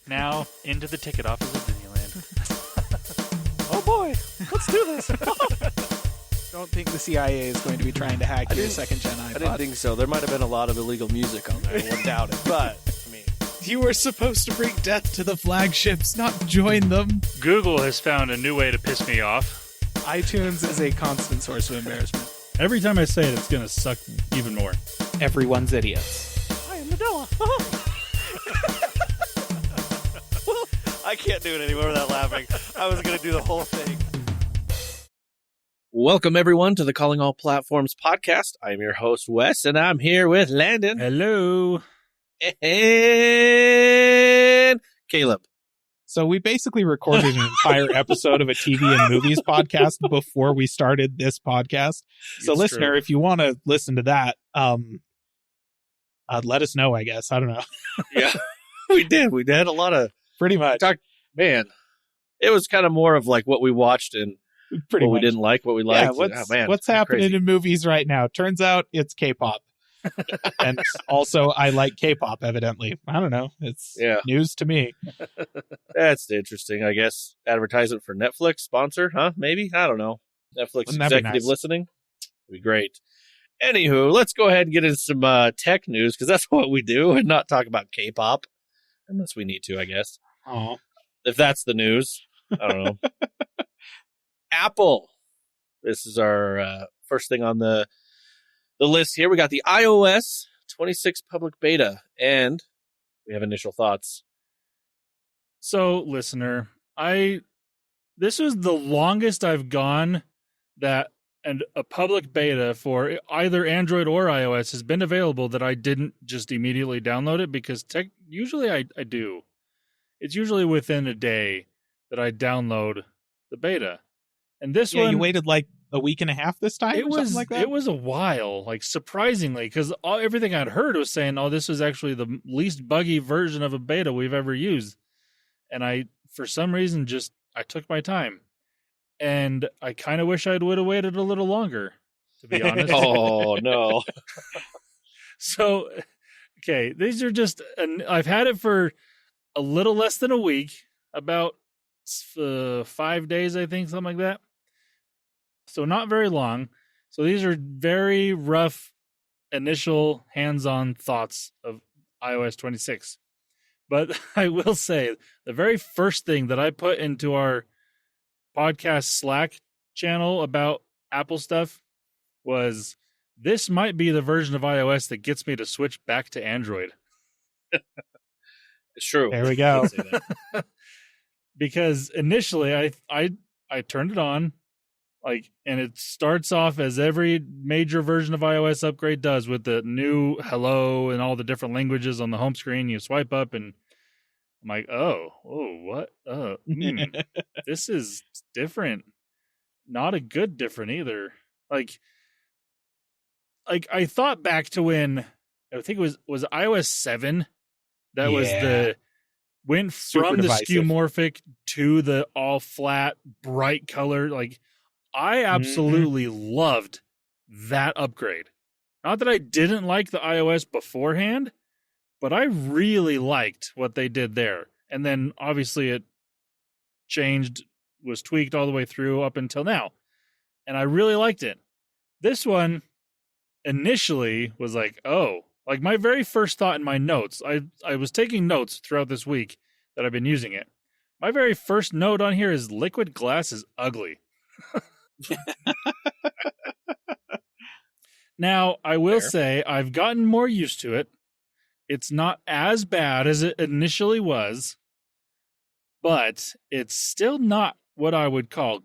Now, into the ticket office of Disneyland. Oh boy, let's do this. Don't think the CIA is going to be trying to hack your second-gen iPod. I didn't think so. There might have been a lot of illegal music on there. I wouldn't doubt it. But, I mean, You were supposed to bring death to the flagships, not join them. Google has found a new way to piss me off. iTunes is a constant source of embarrassment. Every time I say it, it's going to suck even more. Everyone's idiots. I am Nadella. I can't do it anymore without laughing. I was going to do the whole thing. Welcome, everyone, to the Calling All Platforms podcast. I'm your host, Wes, and I'm here with Landon. Hello. And Caleb. So we basically recorded an entire episode of a TV and movies podcast before we started this podcast. So It's listener, true. if you want to listen to that, let us know, I guess. I don't know. Yeah, we did. We did a lot of... Pretty much. Man, it was kind of more of like what we watched and Pretty what much. we didn't like, what we Yeah, liked. what's happening crazy. in movies right now? Turns out it's K-pop. And also, I like K-pop, evidently. I don't know. It's news to me. That's interesting, I guess. Advertisement for Netflix sponsor, huh? Maybe? I don't know. Netflix Wouldn't that be executive nice? listening? Would be great. Anywho, let's go ahead and get into some tech news, because that's what we do, and not talk about K-pop. Unless we need to, I guess. Oh, If that's the news. I don't know. Apple. This is our first thing on the list here. We got the iOS 26 public beta, and we have initial thoughts. So, listener, this was the longest I've gone that a public beta for either Android or iOS has been available that I didn't just immediately download it, because usually I do. It's usually within a day that I download the beta. And this one, you waited like a week and a half this time? it or something like that? It was a while, like surprisingly, because everything I'd heard was saying, "Oh, this was actually the least buggy version of a beta we've ever used." And I, for some reason, I took my time, and I kind of wish I would have waited a little longer, to be honest. Oh, no. So, okay, these are just. I've had it for a little less than a week, about 5 days, I think, something like that. So not very long. So these are very rough initial hands-on thoughts of iOS 26. But I will say the very first thing that I put into our podcast Slack channel about Apple stuff was, this might be the version of iOS that gets me to switch back to Android. It's true. There we go. I'd say that. Because initially I turned it on, and it starts off as every major version of iOS upgrade does, with the new hello and all the different languages on the home screen. You swipe up and I'm like, what? This is different. Not a good different either. Like I thought back to when, I think it was iOS 7 that was went Super from the divisive. skeuomorphic to the all flat bright color. Like, I absolutely loved that upgrade. Not that I didn't like the iOS beforehand, but I really liked what they did there. And then obviously it changed, was tweaked all the way through up until now. And I really liked it. This one initially was like, like my very first thought in my notes, I was taking notes throughout this week that I've been using it. My very first note on here is liquid glass is ugly. Now, I will say I've gotten more used to it. It's not as bad as it initially was, but it's still not what I would call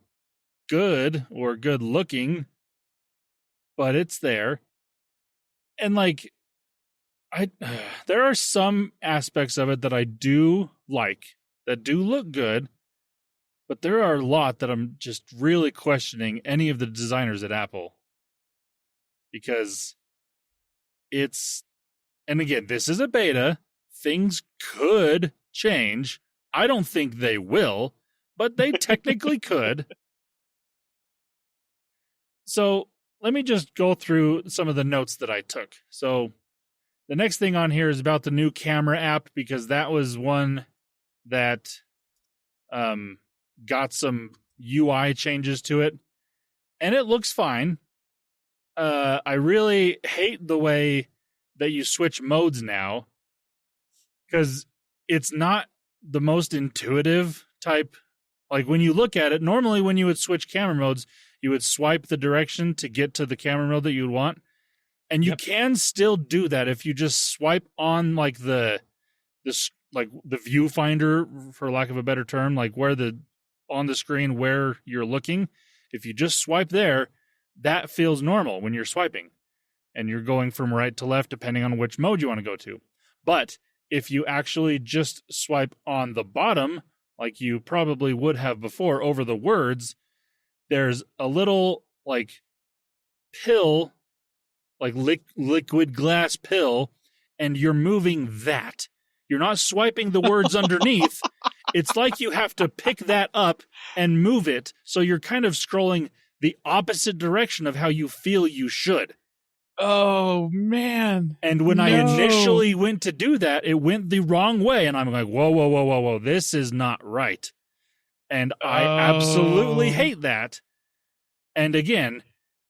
good or good looking, but it's there. And there are some aspects of it that I do like, that do look good, but there are a lot that I'm just really questioning any of the designers at Apple. Because and again, this is a beta. Things could change. I don't think they will, but they technically could. So let me just go through some of the notes that I took. So the next thing on here is about the new camera app, because that was one that got some UI changes to it, and it looks fine. I really hate the way that you switch modes now, because it's not the most intuitive type. Like when you look at it, normally when you would switch camera modes, you would swipe the direction to get to the camera mode that you would want. And you can still do that if you just swipe on like the viewfinder, for lack of a better term, like where on the screen where you're looking. If you just swipe there, that feels normal when you're swiping. And you're going from right to left depending on which mode you want to go to. But if you actually just swipe on the bottom, like you probably would have before over the words, there's a little like pill, like liquid glass pill, and you're moving that. You're not swiping the words underneath. It's like you have to pick that up and move it, so you're kind of scrolling the opposite direction of how you feel you should. Oh, man. And when I initially went to do that, it went the wrong way, and I'm like, whoa, this is not right. And I absolutely hate that. And again,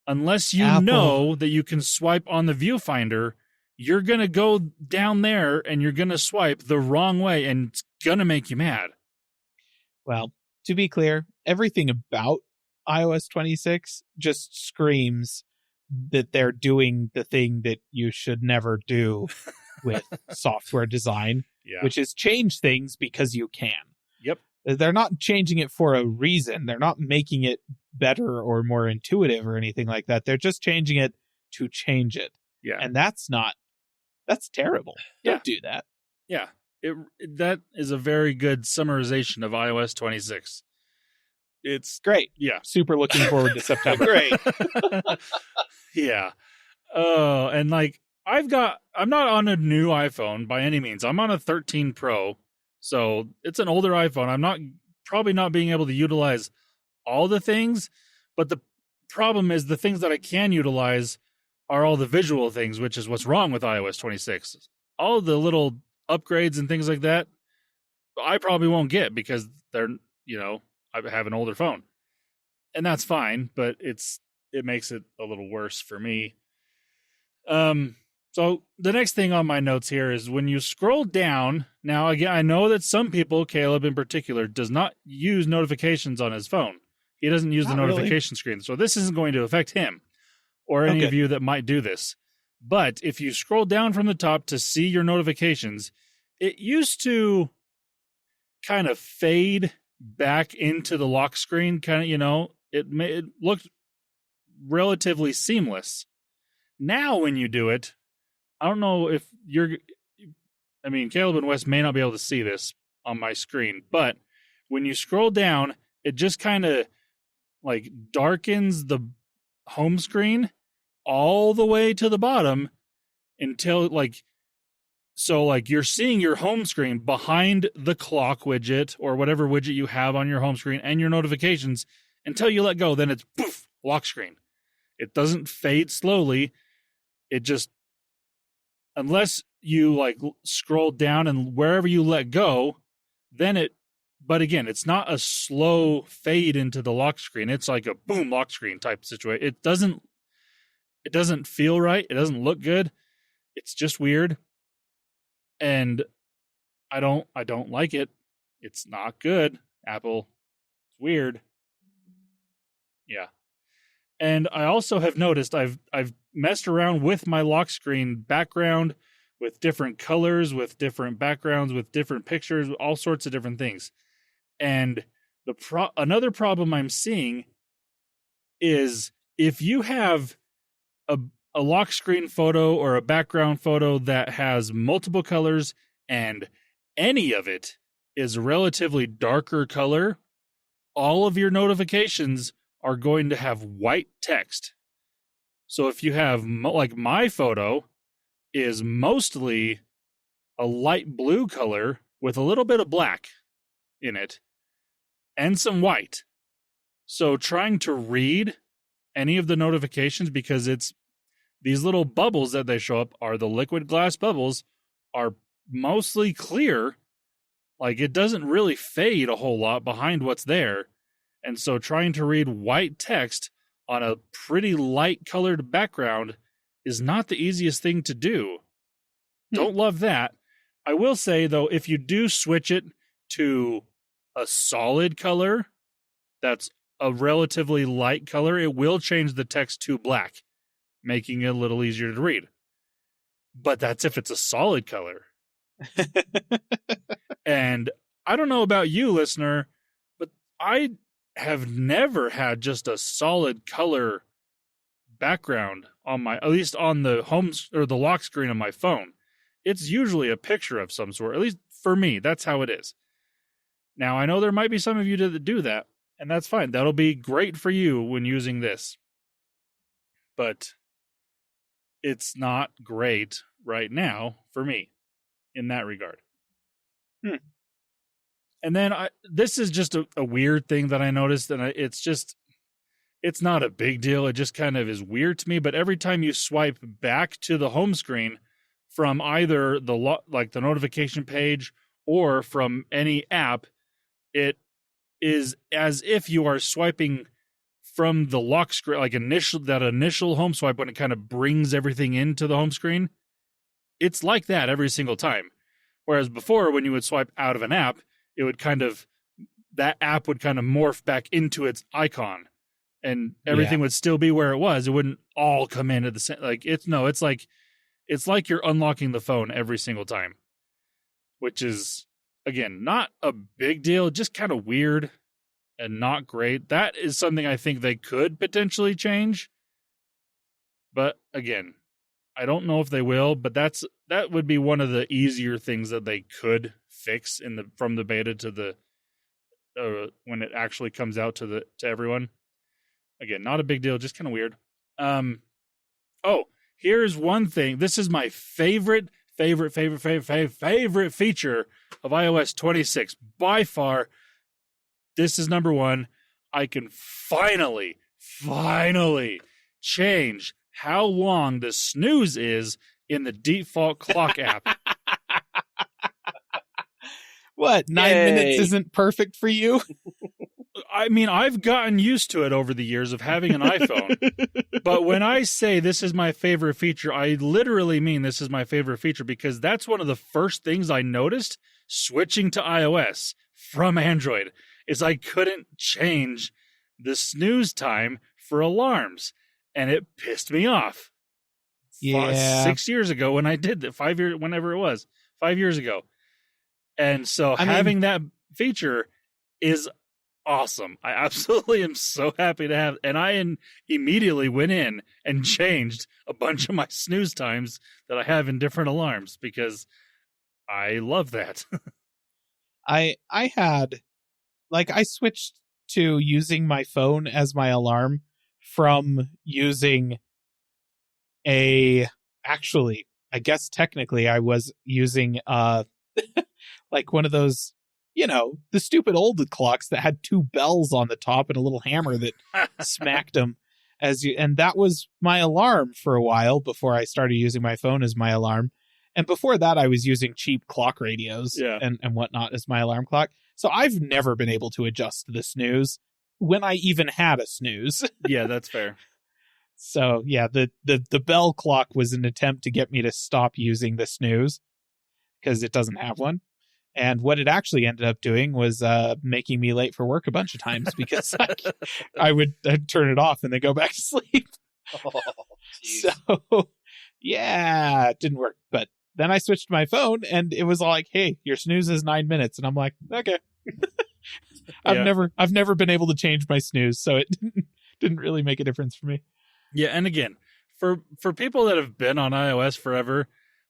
unless you know that you can swipe on the viewfinder, you're going to go down there and you're going to swipe the wrong way, and it's going to make you mad. Well, to be clear, everything about iOS 26 just screams that they're doing the thing that you should never do with software design, which is change things because you can. Yep. They're not changing it for a reason. They're not making it better or more intuitive or anything like that. They're just changing it to change it. Yeah. And that's terrible. Don't do that. Yeah. That is a very good summarization of iOS 26. It's great. Yeah. Super looking forward to September. Great. Yeah. Oh, and like I'm not on a new iPhone by any means. I'm on a 13 Pro. So it's an older iPhone. I'm probably not being able to utilize all the things, but the problem is the things that I can utilize are all the visual things, which is what's wrong with iOS 26. All the little upgrades and things like that, I probably won't get because they're, I have an older phone. And that's fine, but it makes it a little worse for me. So the next thing on my notes here is when you scroll down. Now, again, I know that some people, Caleb in particular, does not use notifications on his phone. He doesn't use the notification screen. So this isn't going to affect him or any of you that might do this. But if you scroll down from the top to see your notifications, it used to kind of fade back into the lock screen. It looked relatively seamless. Now when you do it, I don't know if Caleb and Wes may not be able to see this on my screen, but when you scroll down, it just kind of like darkens the home screen all the way to the bottom until you're seeing your home screen behind the clock widget or whatever widget you have on your home screen and your notifications until you let go. Then it's poof, lock screen. It doesn't fade slowly. It just, unless you scroll down and wherever you let go, but again, it's not a slow fade into the lock screen. It's like a boom lock screen type situation. It doesn't feel right. It doesn't look good. It's just weird. And I don't like it. It's not good. Apple, it's weird. Yeah. And I also have noticed I've messed around with my lock screen background with different colors, with different backgrounds, with different pictures, all sorts of different things. And another problem I'm seeing is if you have a lock screen photo or a background photo that has multiple colors and any of it is a relatively darker color, all of your notifications are going to have white text. So if you have, my photo is mostly a light blue color with a little bit of black in it and some white. So trying to read any of the notifications, because it's these little bubbles that they show up are the liquid glass bubbles, are mostly clear. Like, it doesn't really fade a whole lot behind what's there. And so trying to read white text on a pretty light colored background is not the easiest thing to do. Don't love that. I will say, though, if you do switch it to a solid color that's a relatively light color, it will change the text to black, making it a little easier to read. But that's if it's a solid color. And I don't know about you, listener, but I have never had just a solid color background on my, at least on the home or the lock screen of my phone. It's usually a picture of some sort. At least for me, that's how it is. Now, I know there might be some of you that do that, and that's fine. That'll be great for you when using this. But it's not great right now for me in that regard. And then this is just a weird thing that I noticed, and it's not a big deal. It just kind of is weird to me. But every time you swipe back to the home screen from either the notification page or from any app, it is as if you are swiping from the lock screen, like that initial home swipe when it kind of brings everything into the home screen. It's like that every single time. Whereas before, when you would swipe out of an app, it would that app would kind of morph back into its icon, and everything would still be where it was. It wouldn't all come in at the same. It's like you're unlocking the phone every single time, which is, again, not a big deal, just kind of weird and not great. That is something I think they could potentially change. But again, I don't know if they will, but that would be one of the easier things that they could fix from the beta to the when it actually comes out to everyone. Again, not a big deal, just kind of weird. Here's one thing. This is my favorite feature of iOS 26 by far. This is number one. I can finally change how long the snooze is in the default clock app. What, 9 minutes isn't perfect for you? I mean, I've gotten used to it over the years of having an iPhone. But when I say this is my favorite feature, I literally mean this is my favorite feature, because that's one of the first things I noticed switching to iOS from Android is I couldn't change the snooze time for alarms. And it pissed me off. Yeah. 6 years ago when I did that, 5 years, whenever it was, 5 years ago. And so having that feature is awesome. I absolutely am so happy to have, and I immediately went in and changed a bunch of my snooze times that I have in different alarms because I love that. I switched to using my phone as my alarm from using actually, I guess technically I was using like one of those, the stupid old clocks that had two bells on the top and a little hammer that smacked them and that was my alarm for a while before I started using my phone as my alarm. And before that, I was using cheap clock radios and whatnot as my alarm clock. So I've never been able to adjust the snooze when I even had a snooze. Yeah, that's fair. So yeah, the bell clock was an attempt to get me to stop using the snooze because it doesn't have one. And what it actually ended up doing was making me late for work a bunch of times because I'd turn it off and then go back to sleep. Oh, so yeah, it didn't work. But then I switched to my phone and it was like, hey, your snooze is 9 minutes. And I'm like, okay. I've never been able to change my snooze, so it didn't really make a difference for me. Yeah, and again, for people that have been on iOS forever,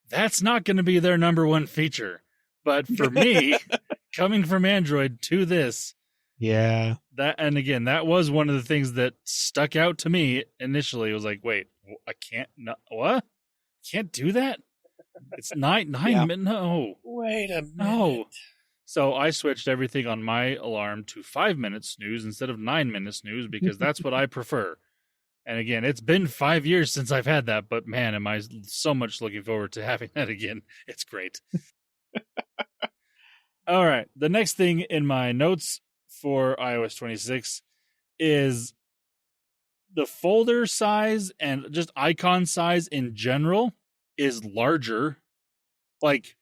that's not going to be their number one feature. But for me, coming from Android to this, that was one of the things that stuck out to me initially. It was like, wait, I can't, what? Can't do that? It's nine minutes. No. Wait a minute. No. So I switched everything on my alarm to 5 minute snooze instead of 9 minute snooze because that's what I prefer. And again, it's been 5 years since I've had that, but man, am I so much looking forward to having that again. It's great. All right. The next thing in my notes for iOS 26 is the folder size and just icon size in general is larger. Like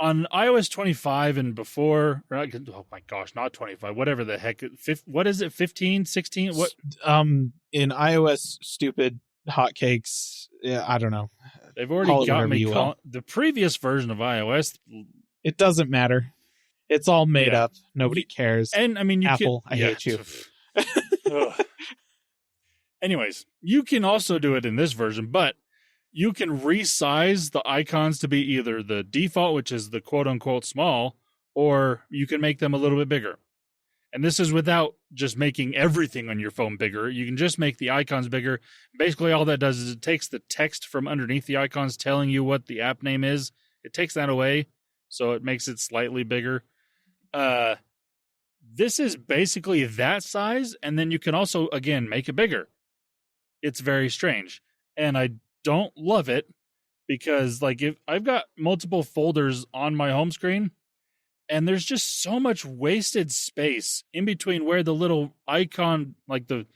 on iOS 25 and before, oh my gosh, not 25, whatever the heck. What is it, 15, 16? What? In iOS stupid hotcakes, yeah, I don't know. They've already got me calling the previous version of iOS. It doesn't matter. It's all made up. Nobody cares. And I mean, Apple, I hate you. Anyways, you can also do it in this version, but you can resize the icons to be either the default, which is the quote unquote small, or you can make them a little bit bigger. And this is without just making everything on your phone bigger. You can just make the icons bigger. Basically, all that does is it takes the text from underneath the icons telling you what the app name is. It takes that away, so it makes it slightly bigger. This is basically that size, and then you can also, again, make it bigger. It's very strange. And I don't love it because, like, if I've got multiple folders on my home screen, and there's just so much wasted space in between where the little icon, like the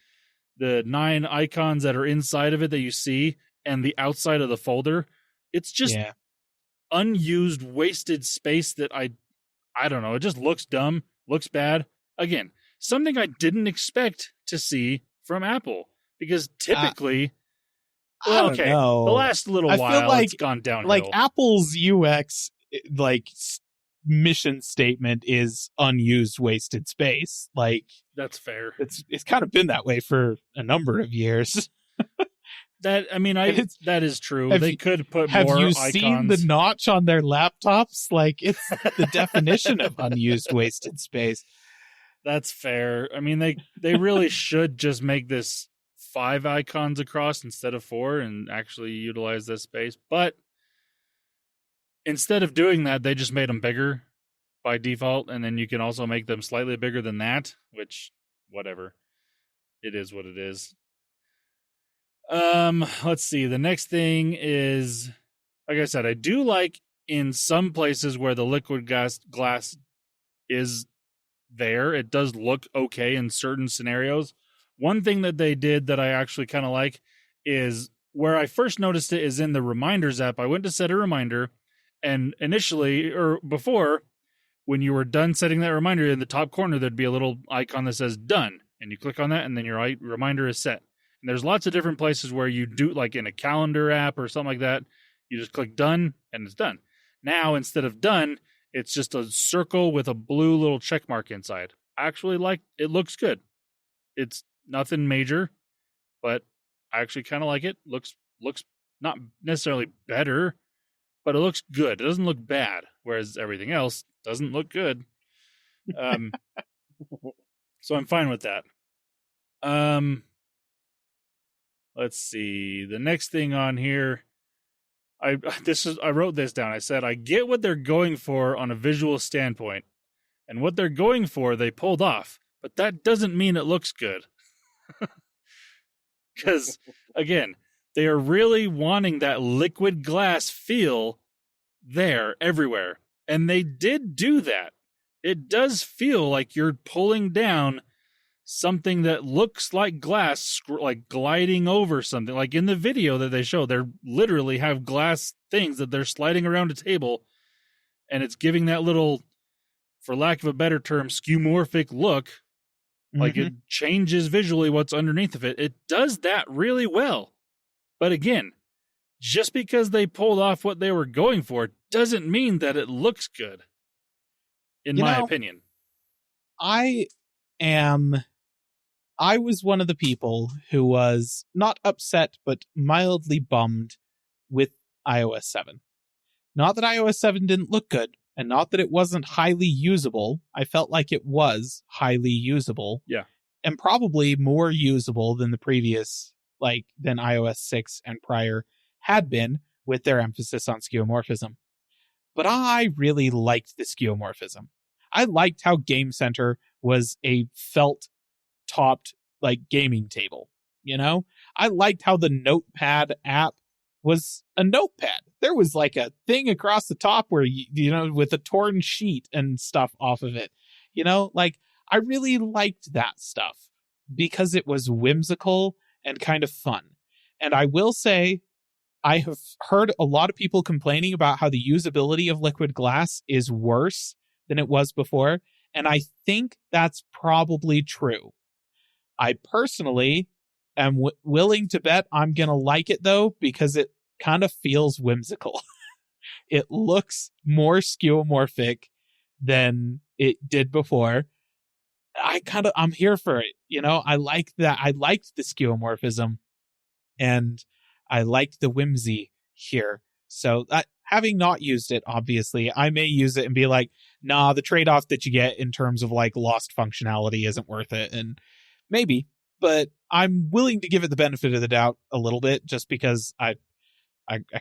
9 icons that are inside of it that you see, and the outside of the folder. It's just unused, wasted space that I don't know. It just looks dumb, looks bad. Again, something I didn't expect to see from Apple because typically, the last little while it's gone downhill. Like Apple's UX, like mission statement is unused, wasted space. Like that's fair. It's kind of been that way for a number of years. That is true. They could put more icons. Have you icons. seen the notch on their laptops? Like, it's the definition of unused, wasted space. That's fair. I mean, they really should just make this 5 icons across instead of 4 and actually utilize this space. But instead of doing that, they just made them bigger by default, and then you can also make them slightly bigger than that, which, whatever. It is what it is. Let's see. The next thing is, like I said, I do like in some places where the liquid glass is there. It does look okay in certain scenarios. One thing that they did that I actually kind of like is where I first noticed it is in the Reminders app. I went to set a reminder, and initially, or before, when you were done setting that reminder, in the top corner, there'd be a little icon that says done, and you click on that, and then your reminder is set. And there's lots of different places where you do, like in a calendar app or something like that, you just click done and it's done. Now, instead of done, it's just a circle with a blue little check mark inside. I actually like it. Looks good. It's nothing major, but I actually kind of like it. Looks not necessarily better, but it looks good. It doesn't look bad, whereas everything else doesn't look good. So I'm fine with that. Let's see. The next thing on here, I wrote this down. I said, I get what they're going for on a visual standpoint, and what they're going for they pulled off, but that doesn't mean it looks good. Because, again, they are really wanting that liquid glass feel there everywhere, and they did do that. It does feel like you're pulling down something that looks like glass, like gliding over something. Like in the video that they show, they literally have glass things that they're sliding around a table, and it's giving that little, for lack of a better term, skeuomorphic look. Like it changes visually what's underneath of it. It does that really well. But again, just because they pulled off what they were going for doesn't mean that it looks good, in my opinion. I was one of the people who was not upset, but mildly bummed with iOS 7. Not that iOS 7 didn't look good, and not that it wasn't highly usable. I felt like it was highly usable. Yeah. And probably more usable than the previous, than iOS 6 and prior had been, with their emphasis on skeuomorphism. But I really liked the skeuomorphism. I liked how Game Center was a felt topped gaming table. I liked how the Notepad app was a notepad. There was like a thing across the top where, with a torn sheet and stuff off of it. Like I really liked that stuff because it was whimsical and kind of fun. And I will say, I have heard a lot of people complaining about how the usability of liquid glass is worse than it was before. And I think that's probably true. I personally am willing to bet I'm going to like it, though, because it kind of feels whimsical. It looks more skeuomorphic than it did before. I'm here for it. I like that. I liked the skeuomorphism and I liked the whimsy here. So having not used it, obviously, I may use it and be like, nah, the trade-off that you get in terms of like lost functionality isn't worth it. And maybe, but I'm willing to give it the benefit of the doubt a little bit just because I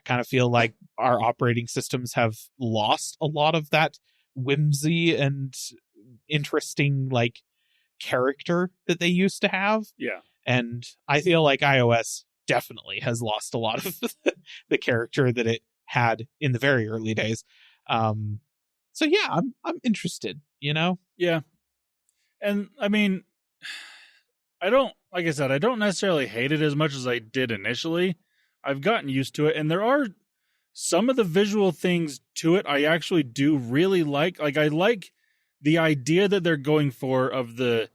kind of feel like our operating systems have lost a lot of that whimsy and interesting like character that they used to have. Yeah. And I feel like iOS definitely has lost a lot of the character that it had in the very early days. So yeah, I'm interested, Yeah. And I mean, like I said, I don't necessarily hate it as much as I did initially. I've gotten used to it, and there are some of the visual things to it I actually do really like. Like I like the idea that they're going for of the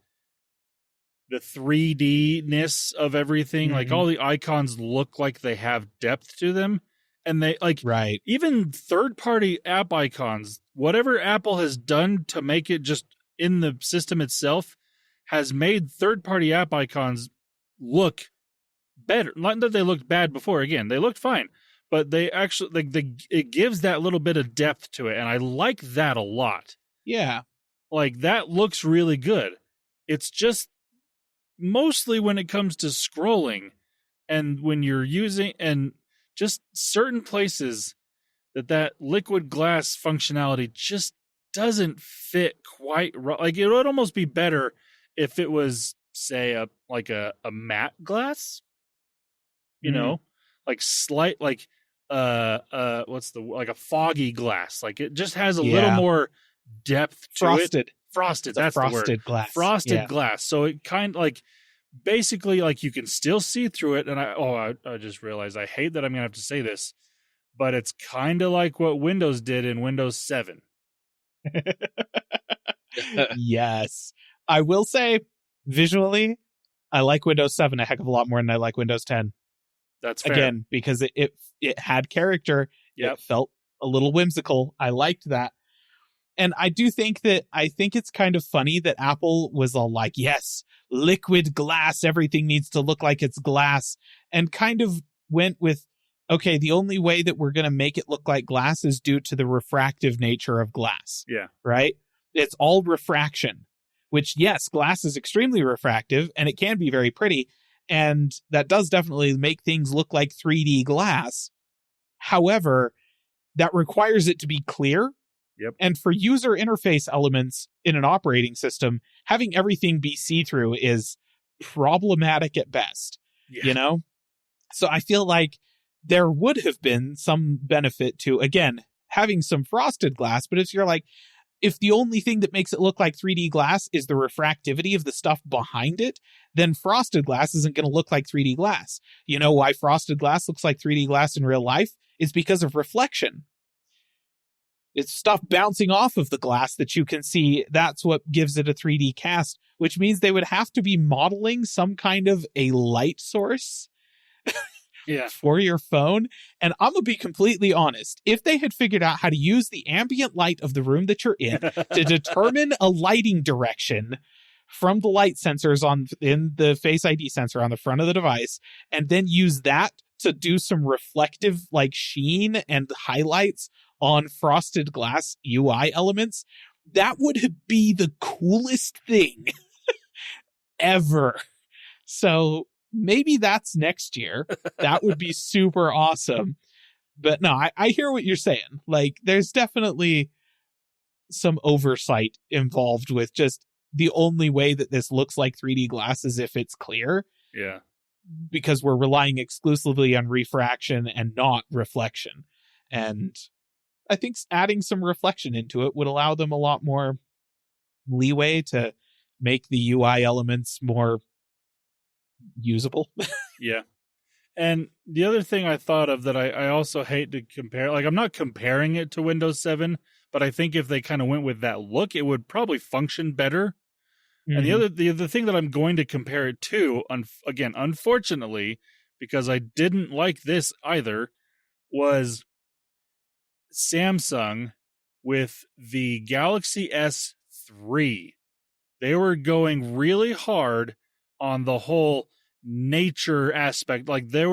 3D-ness of everything. Like all the icons look like they have depth to them. And they right. Even third-party app icons, whatever Apple has done to make it just in the system itself has made third-party app icons look better. Not that they looked bad before. Again, they looked fine, but they actually it gives that little bit of depth to it, and I like that a lot. Yeah, like that looks really good. It's just mostly when it comes to scrolling, and when you're using and just certain places that liquid glass functionality just doesn't fit quite right. Like it would almost be better if it was, say, a matte glass, like slight, like like a foggy glass. Like it just has a little more depth to it. Frosted. That's frosted the word. Glass. Frosted glass. So it kind of like basically like you can still see through it. And I just realized I hate that I'm gonna have to say this, but it's kind of like what Windows did in Windows 7. Yes. I will say, visually, I like Windows 7 a heck of a lot more than I like Windows 10. That's fair. Again, because it had character. Yep. It felt a little whimsical. I liked that. And I think it's kind of funny that Apple was all like, yes, liquid glass, everything needs to look like it's glass, and kind of went with, okay, the only way that we're going to make it look like glass is due to the refractive nature of glass. Yeah. Right? It's all refraction, which, yes, glass is extremely refractive and it can be very pretty. And that does definitely make things look like 3D glass. However, that requires it to be clear. Yep. And for user interface elements in an operating system, having everything be see-through is problematic at best, So I feel like there would have been some benefit to, again, having some frosted glass. But if the only thing that makes it look like 3D glass is the refractivity of the stuff behind it, then frosted glass isn't going to look like 3D glass. You know why frosted glass looks like 3D glass in real life? It's because of reflection. It's stuff bouncing off of the glass that you can see. That's what gives it a 3D cast, which means they would have to be modeling some kind of a light source for your phone. And I'm going to be completely honest. If they had figured out how to use the ambient light of the room that you're in to determine a lighting direction from the light sensors in the Face ID sensor on the front of the device, and then use that to do some reflective like sheen and highlights on frosted glass UI elements, that would be the coolest thing ever. So maybe that's next year. That would be super awesome. But no, I hear what you're saying. Like, there's definitely some oversight involved with just the only way that this looks like 3D glass is if it's clear. Yeah. because we're relying exclusively on refraction and not reflection. And I think adding some reflection into it would allow them a lot more leeway to make the UI elements more usable. Yeah. And the other thing I thought of that I also hate to compare, like I'm not comparing it to Windows 7, but I think if they kind of went with that look, it would probably function better. Mm-hmm. And the other thing that I'm going to compare it to, again, unfortunately, because I didn't like this either, was Samsung with the Galaxy S3. They were going really hard on the whole nature aspect. Like they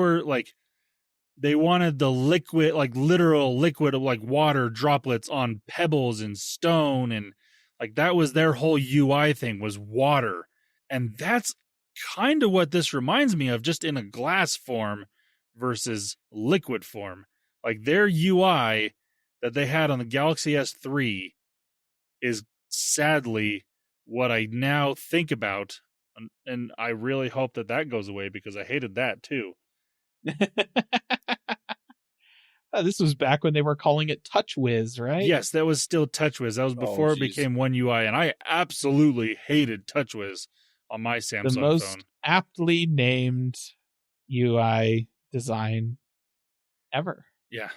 wanted the liquid, like literal liquid of like water droplets on pebbles and stone, and like that was their whole UI thing, was water. And that's kind of what this reminds me of, just in a glass form versus liquid form. Like their UI that they had on the Galaxy S3 is sadly what I now think about. And I really hope that goes away, because I hated that too. This was back when they were calling it TouchWiz, right? Yes, that was still TouchWiz. That was before it became One UI, and I absolutely hated TouchWiz on my Samsung phone. The most aptly named UI design ever. Yeah.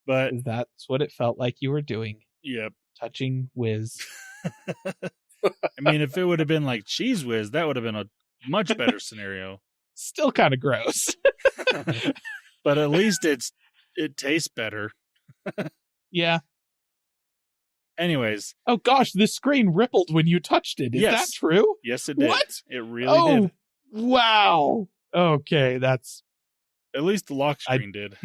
But that's what it felt like you were doing. Yep. Touching whiz. I mean, if it would have been like Cheese Whiz, that would have been a much better scenario. Still kind of gross. But at least it tastes better. Yeah. Anyways. Oh gosh, the screen rippled when you touched it. Is that true? Yes, it did. What? It really did. Wow. Okay, that's... At least the lock screen did.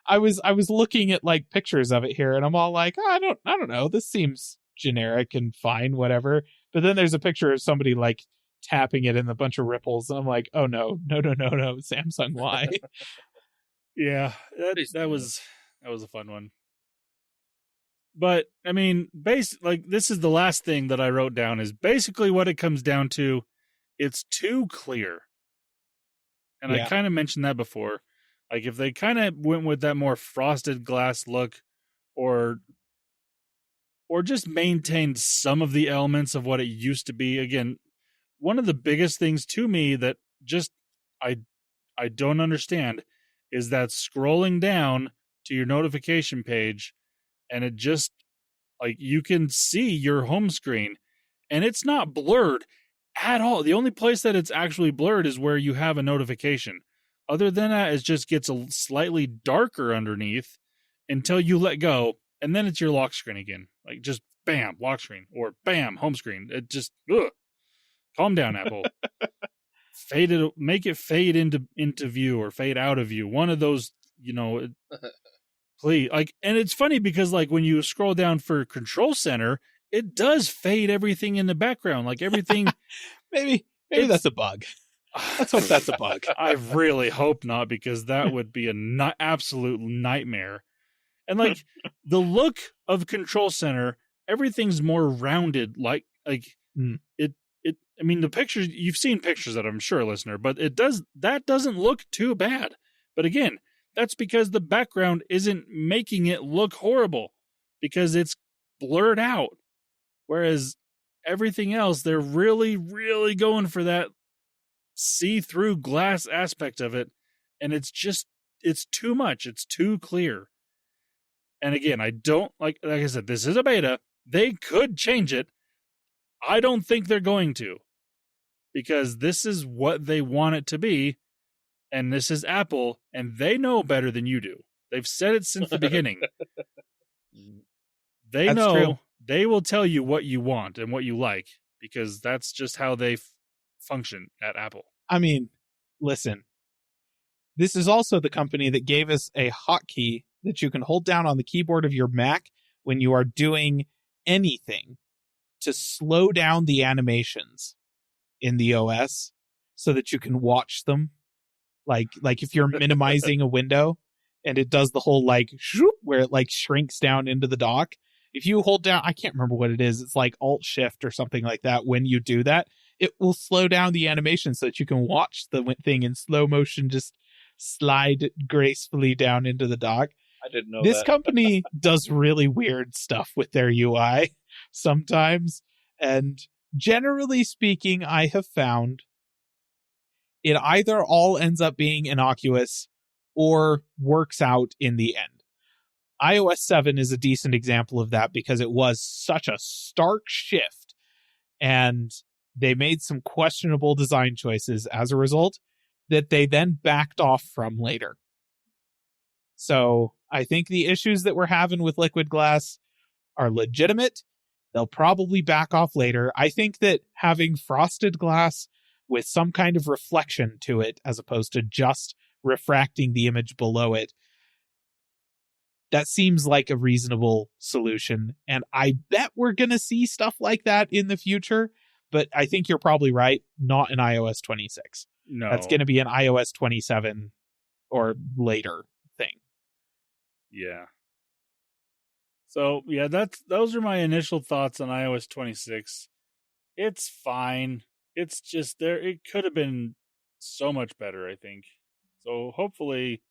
I was looking at like pictures of it here, and I'm all like, I don't know. This seems generic and fine, whatever. But then there's a picture of somebody like tapping it in a bunch of ripples, and I'm like, oh no, Samsung, why? Yeah, that was a fun one. But I mean, this is the last thing that I wrote down, is basically what it comes down to. It's too clear. And I kind of mentioned that before. Like if they kind of went with that more frosted glass look, or just maintained some of the elements of what it used to be. Again, one of the biggest things to me that just I don't understand is that scrolling down to your notification page, and it just, like, you can see your home screen and it's not blurred at all. The only place that it's actually blurred is where you have a notification. Other than that, it just gets a slightly darker underneath until you let go, and then it's your lock screen again. Like, just bam, lock screen, or bam, home screen. It just, calm down, Apple. Make it fade into view or fade out of view. One of those, please. Like, and it's funny because like when you scroll down for Control Center, it does fade everything in the background. Like everything. maybe that's a bug. Let's hope that's a bug. I really hope not, because that would be absolute nightmare. And like the look of Control Center, everything's more rounded. Like it. I mean, the pictures, you've seen pictures that, I'm sure, listener, but that doesn't look too bad. But again, that's because the background isn't making it look horrible, because it's blurred out. Whereas everything else, they're really, really going for that see-through glass aspect of it. And it's too much. It's too clear. And again, I don't like I said, this is a beta. They could change it. I don't think they're going to, because this is what they want it to be. And this is Apple, and they know better than you do. They've said it since the beginning. They know. True. They will tell you what you want and what you like, because that's just how they function at Apple. I mean, listen, this is also the company that gave us a hotkey that you can hold down on the keyboard of your Mac when you are doing anything to slow down the animations in the OS so that you can watch them. Like if you're minimizing a window and it does the whole like shoop, where it like shrinks down into the dock. If you hold down, I can't remember what it is. It's like Alt Shift or something like that. When you do that, it will slow down the animation so that you can watch the thing in slow motion just slide gracefully down into the dock. I didn't know This that. company does really weird stuff with their UI sometimes. And generally speaking, I have found it either all ends up being innocuous or works out in the end. iOS 7 is a decent example of that because it was such a stark shift and they made some questionable design choices as a result that they then backed off from later. So I think the issues that we're having with Liquid Glass are legitimate. They'll probably back off later. I think that having frosted glass with some kind of reflection to it, as opposed to just refracting the image below it, that seems like a reasonable solution. And I bet we're going to see stuff like that in the future. But I think you're probably right. Not in iOS 26. No. That's going to be an iOS 27 or later thing. Yeah. So, yeah, those are my initial thoughts on iOS 26. It's fine. It's just it could have been so much better, I think. So, hopefully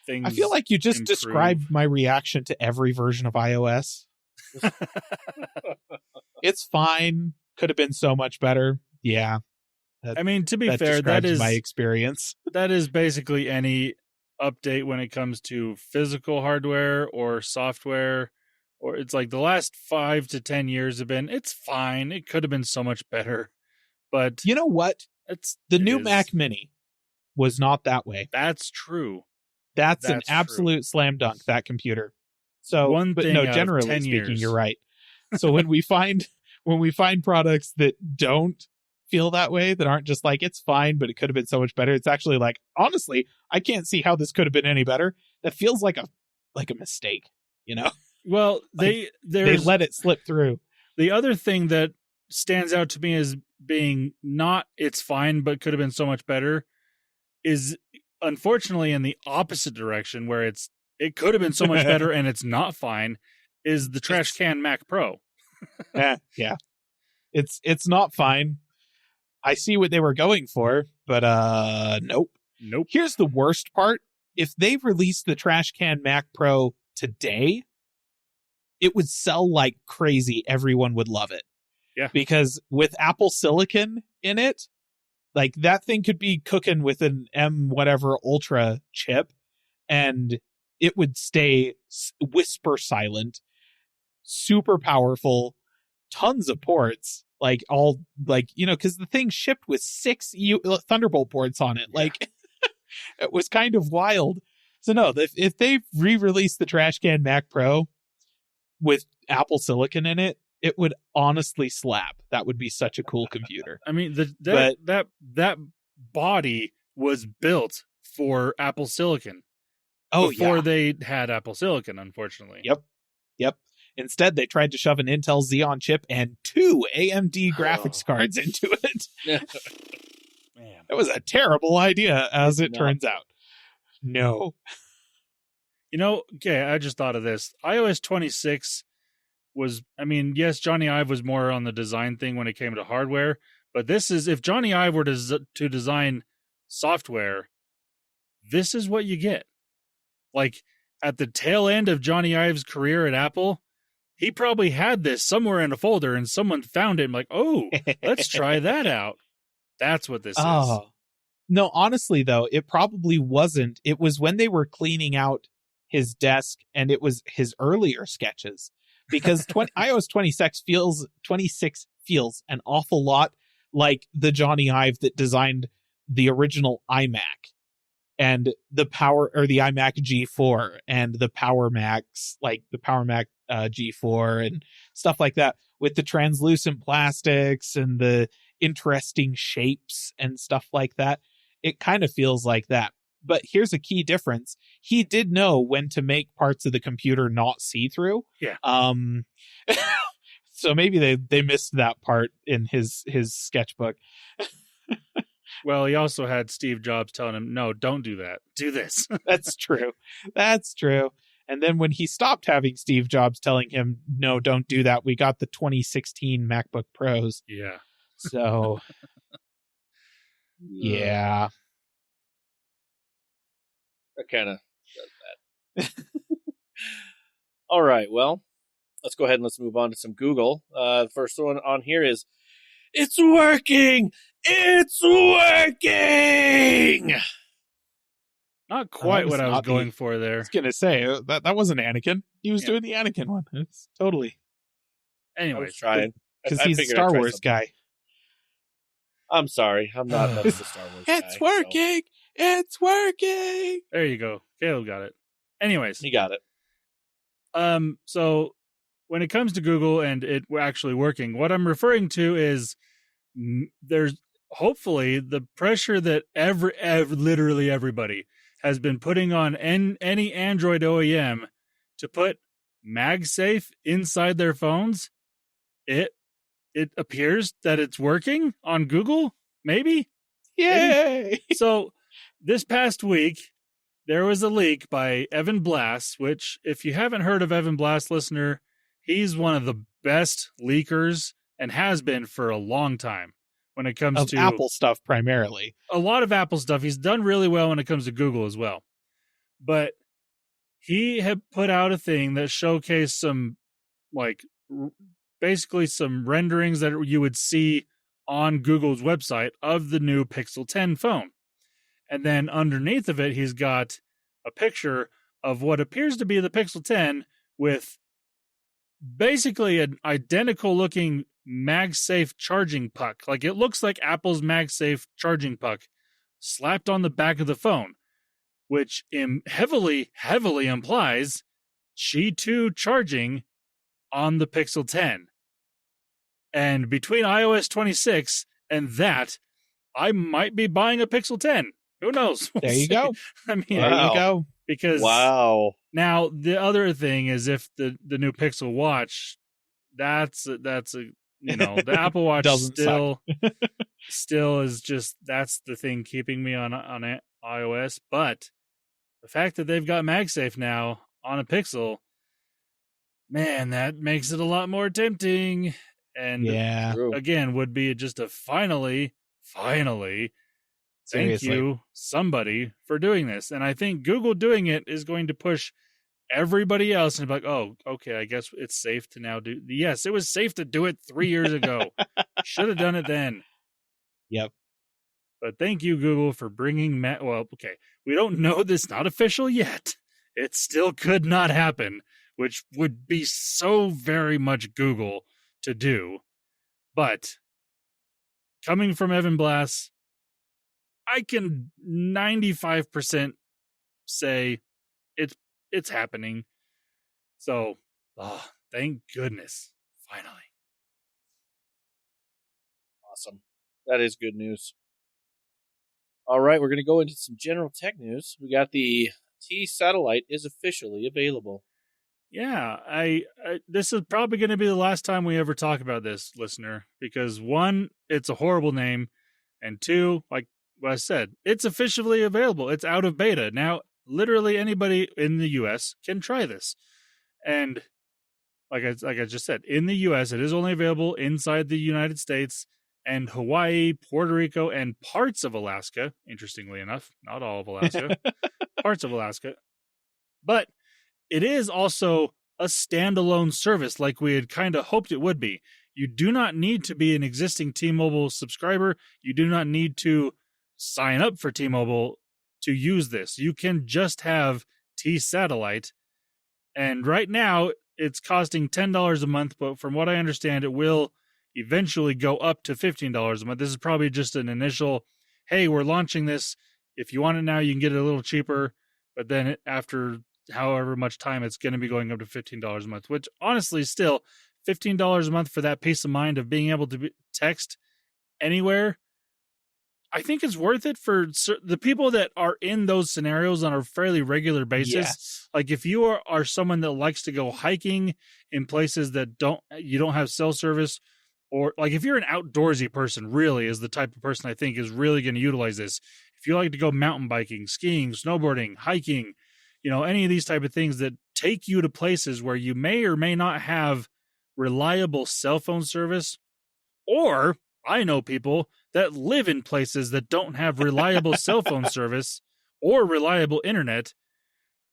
things I feel like you just improve. described my reaction to every version of iOS. It's fine. Could have been so much better. Yeah. I mean, to be That fair, that describes is my experience. that is basically any update when it comes to physical hardware or software, or it's like the last 5 to 10 years have been, it's fine. It could have been so much better, but You know what? The new is. Mac Mini was not that way. That's true. That's an That's true. absolute slam dunk, that computer. So, One but thing no, out of generally 10 speaking, years. you're right. So when we find products that don't feel that way, that aren't just like, it's fine, but it could have been so much better. It's actually like, honestly, I can't see how this could have been any better. That feels like a mistake, you know? Well, Like, they there's let it slip through. the other thing that stands out to me as being not it's fine, but could have been so much better is unfortunately in the opposite direction where it could have been so much better and it's not fine is the trash can Mac Pro. Yeah. It's not fine. I see what they were going for, but nope. Nope. Here's the worst part. If they released the trash can Mac Pro today, it would sell like crazy. Everyone would love it. Yeah. Because with Apple Silicon in it, like that thing could be cooking with an M whatever Ultra chip and it would stay whisper silent, super powerful, tons of ports, like all like, you know, because the thing shipped with 6 Thunderbolt ports on it. Yeah. Like it was kind of wild. So no, if they re-release the trash can Mac Pro with Apple Silicon in it, it would honestly slap. That would be such a cool computer. I mean, that body was built for Apple Silicon before they had Apple Silicon, unfortunately. Yep. Instead, they tried to shove an Intel Xeon chip and 2 AMD graphics cards into it. Man. It was a terrible idea, as it No. turns out. No. You know, okay, I just thought of this. iOS 26 was, I mean, yes, Johnny Ive was more on the design thing when it came to hardware, but this is, if Johnny Ive were to design software, this is what you get. Like, at the tail end of Johnny Ive's career at Apple, he probably had this somewhere in a folder and someone found it and like, oh, let's try that out. That's what this is. No, honestly, though, it probably wasn't. It was when they were cleaning out his desk and it was his earlier sketches. Because iOS 26 feels an awful lot like the Johnny Ive that designed the original iMac and the iMac G4 and the Power Macs, like the Power Mac G4 and stuff like that, with the translucent plastics and the interesting shapes and stuff like that. It kind of feels like that. But here's a key difference. He did know when to make parts of the computer not see-through. Yeah. So maybe they missed that part in his sketchbook. Well, he also had Steve Jobs telling him, no, don't do that. Do this. That's true. And then when he stopped having Steve Jobs telling him, no, don't do that, we got the 2016 MacBook Pros. Yeah. So, yeah. That kind of does that. All right, well, let's go ahead and let's move on to some Google. The first one on here is, it's working! It's working! Not quite was what I was not going the- for I there. was going to say, that wasn't Anakin. He was Yeah. doing the Anakin one. It's totally. I was Anyways, trying. Because I he's a figured I'd Star try Wars something. guy. I'm sorry. I'm not much of a Star Wars guy. It's working! It's working! there you go. Caleb got it. Anyways, You got it. so when it comes to Google and it actually working, what I'm referring to is there's hopefully the pressure that literally everybody has been putting on any Android OEM to put MagSafe inside their phones. It appears that it's working on Google, maybe. Yay! So this past week, there was a leak by Evan Blass, which, if you haven't heard of Evan Blass, listener, he's one of the best leakers and has been for a long time when it comes Of to Apple stuff primarily. a lot of Apple stuff. He's done really well when it comes to Google as well. But he had put out a thing that showcased some, basically some renderings that you would see on Google's website of the new Pixel 10 phone. And then underneath of it, he's got a picture of what appears to be the Pixel 10 with basically an identical looking MagSafe charging puck. Like, it looks like Apple's MagSafe charging puck slapped on the back of the phone, which heavily implies Qi 2 charging on the Pixel 10. And between iOS 26 and that, I might be buying a Pixel 10. Who knows? We'll There you see. go. I mean, There Wow. you go. because Wow. now the other thing is, if the new Pixel Watch, that's a the Apple Watch Doesn't still is just, that's the thing keeping me on iOS. But the fact that they've got MagSafe now on a Pixel, man, that makes it a lot more tempting. And Yeah. True. again, would be just a finally, thank Seriously. you, somebody, for doing this. And I think Google doing it is going to push everybody else and be like, oh, okay, I guess it's safe to now do. Yes, it was safe to do it 3 years ago. Should have done it then. Yep. But thank you, Google, for bringing well, okay, we don't know this, not official yet. It still could not happen, which would be so very much Google to do. But coming from Evan Blass, I can 95% say it's happening. So, thank goodness, finally. Awesome. That is good news. All right, we're going to go into some general tech news. We got the T-Satellite is officially available. Yeah, I this is probably going to be the last time we ever talk about this, listener, because one, it's a horrible name, and two, like what I said, it's officially available. It's out of beta. Now, literally anybody in the US can try this. And like I just said, in the US, it is only available inside the United States and Hawaii, Puerto Rico, and parts of Alaska. Interestingly enough, not all of Alaska, parts of Alaska. But it is also a standalone service like we had kind of hoped it would be. You do not need to be an existing T-Mobile subscriber. You do not need to sign up for T-Mobile to use this. You can just have T-Satellite. And right now, it's costing $10 a month, but from what I understand, it will eventually go up to $15 a month. This is probably just an initial, hey, we're launching this. If you want it now, you can get it a little cheaper. But then after however much time, it's going to be going up to $15 a month, which honestly, still $15 a month for that peace of mind of being able to text anywhere, I think it's worth it for the people that are in those scenarios on a fairly regular basis. Yes. Like if you are someone that likes to go hiking in places that you don't have cell service, or like if you're an outdoorsy person, really is the type of person I think is really going to utilize this. If you like to go mountain biking, skiing, snowboarding, hiking, any of these type of things that take you to places where you may or may not have reliable cell phone service, or I know people that live in places that don't have reliable cell phone service or reliable internet.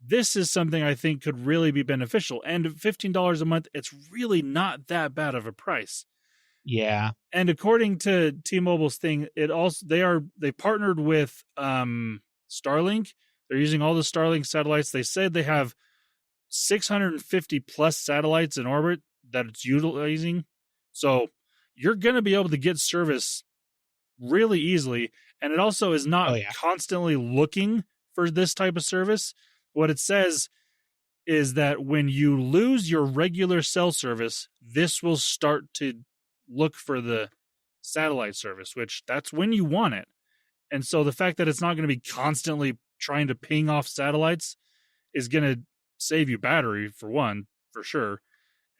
This is something I think could really be beneficial. And $15 a month, it's really not that bad of a price. Yeah. And according to T-Mobile's thing, they partnered with Starlink. They're using all the Starlink satellites. They said they have 650 plus satellites in orbit that it's utilizing. So you're going to be able to get service really easily. And it also is not constantly looking for this type of service. What it says is that when you lose your regular cell service, this will start to look for the satellite service, which that's when you want it. And so the fact that it's not going to be constantly trying to ping off satellites is going to save you battery, for one, for sure,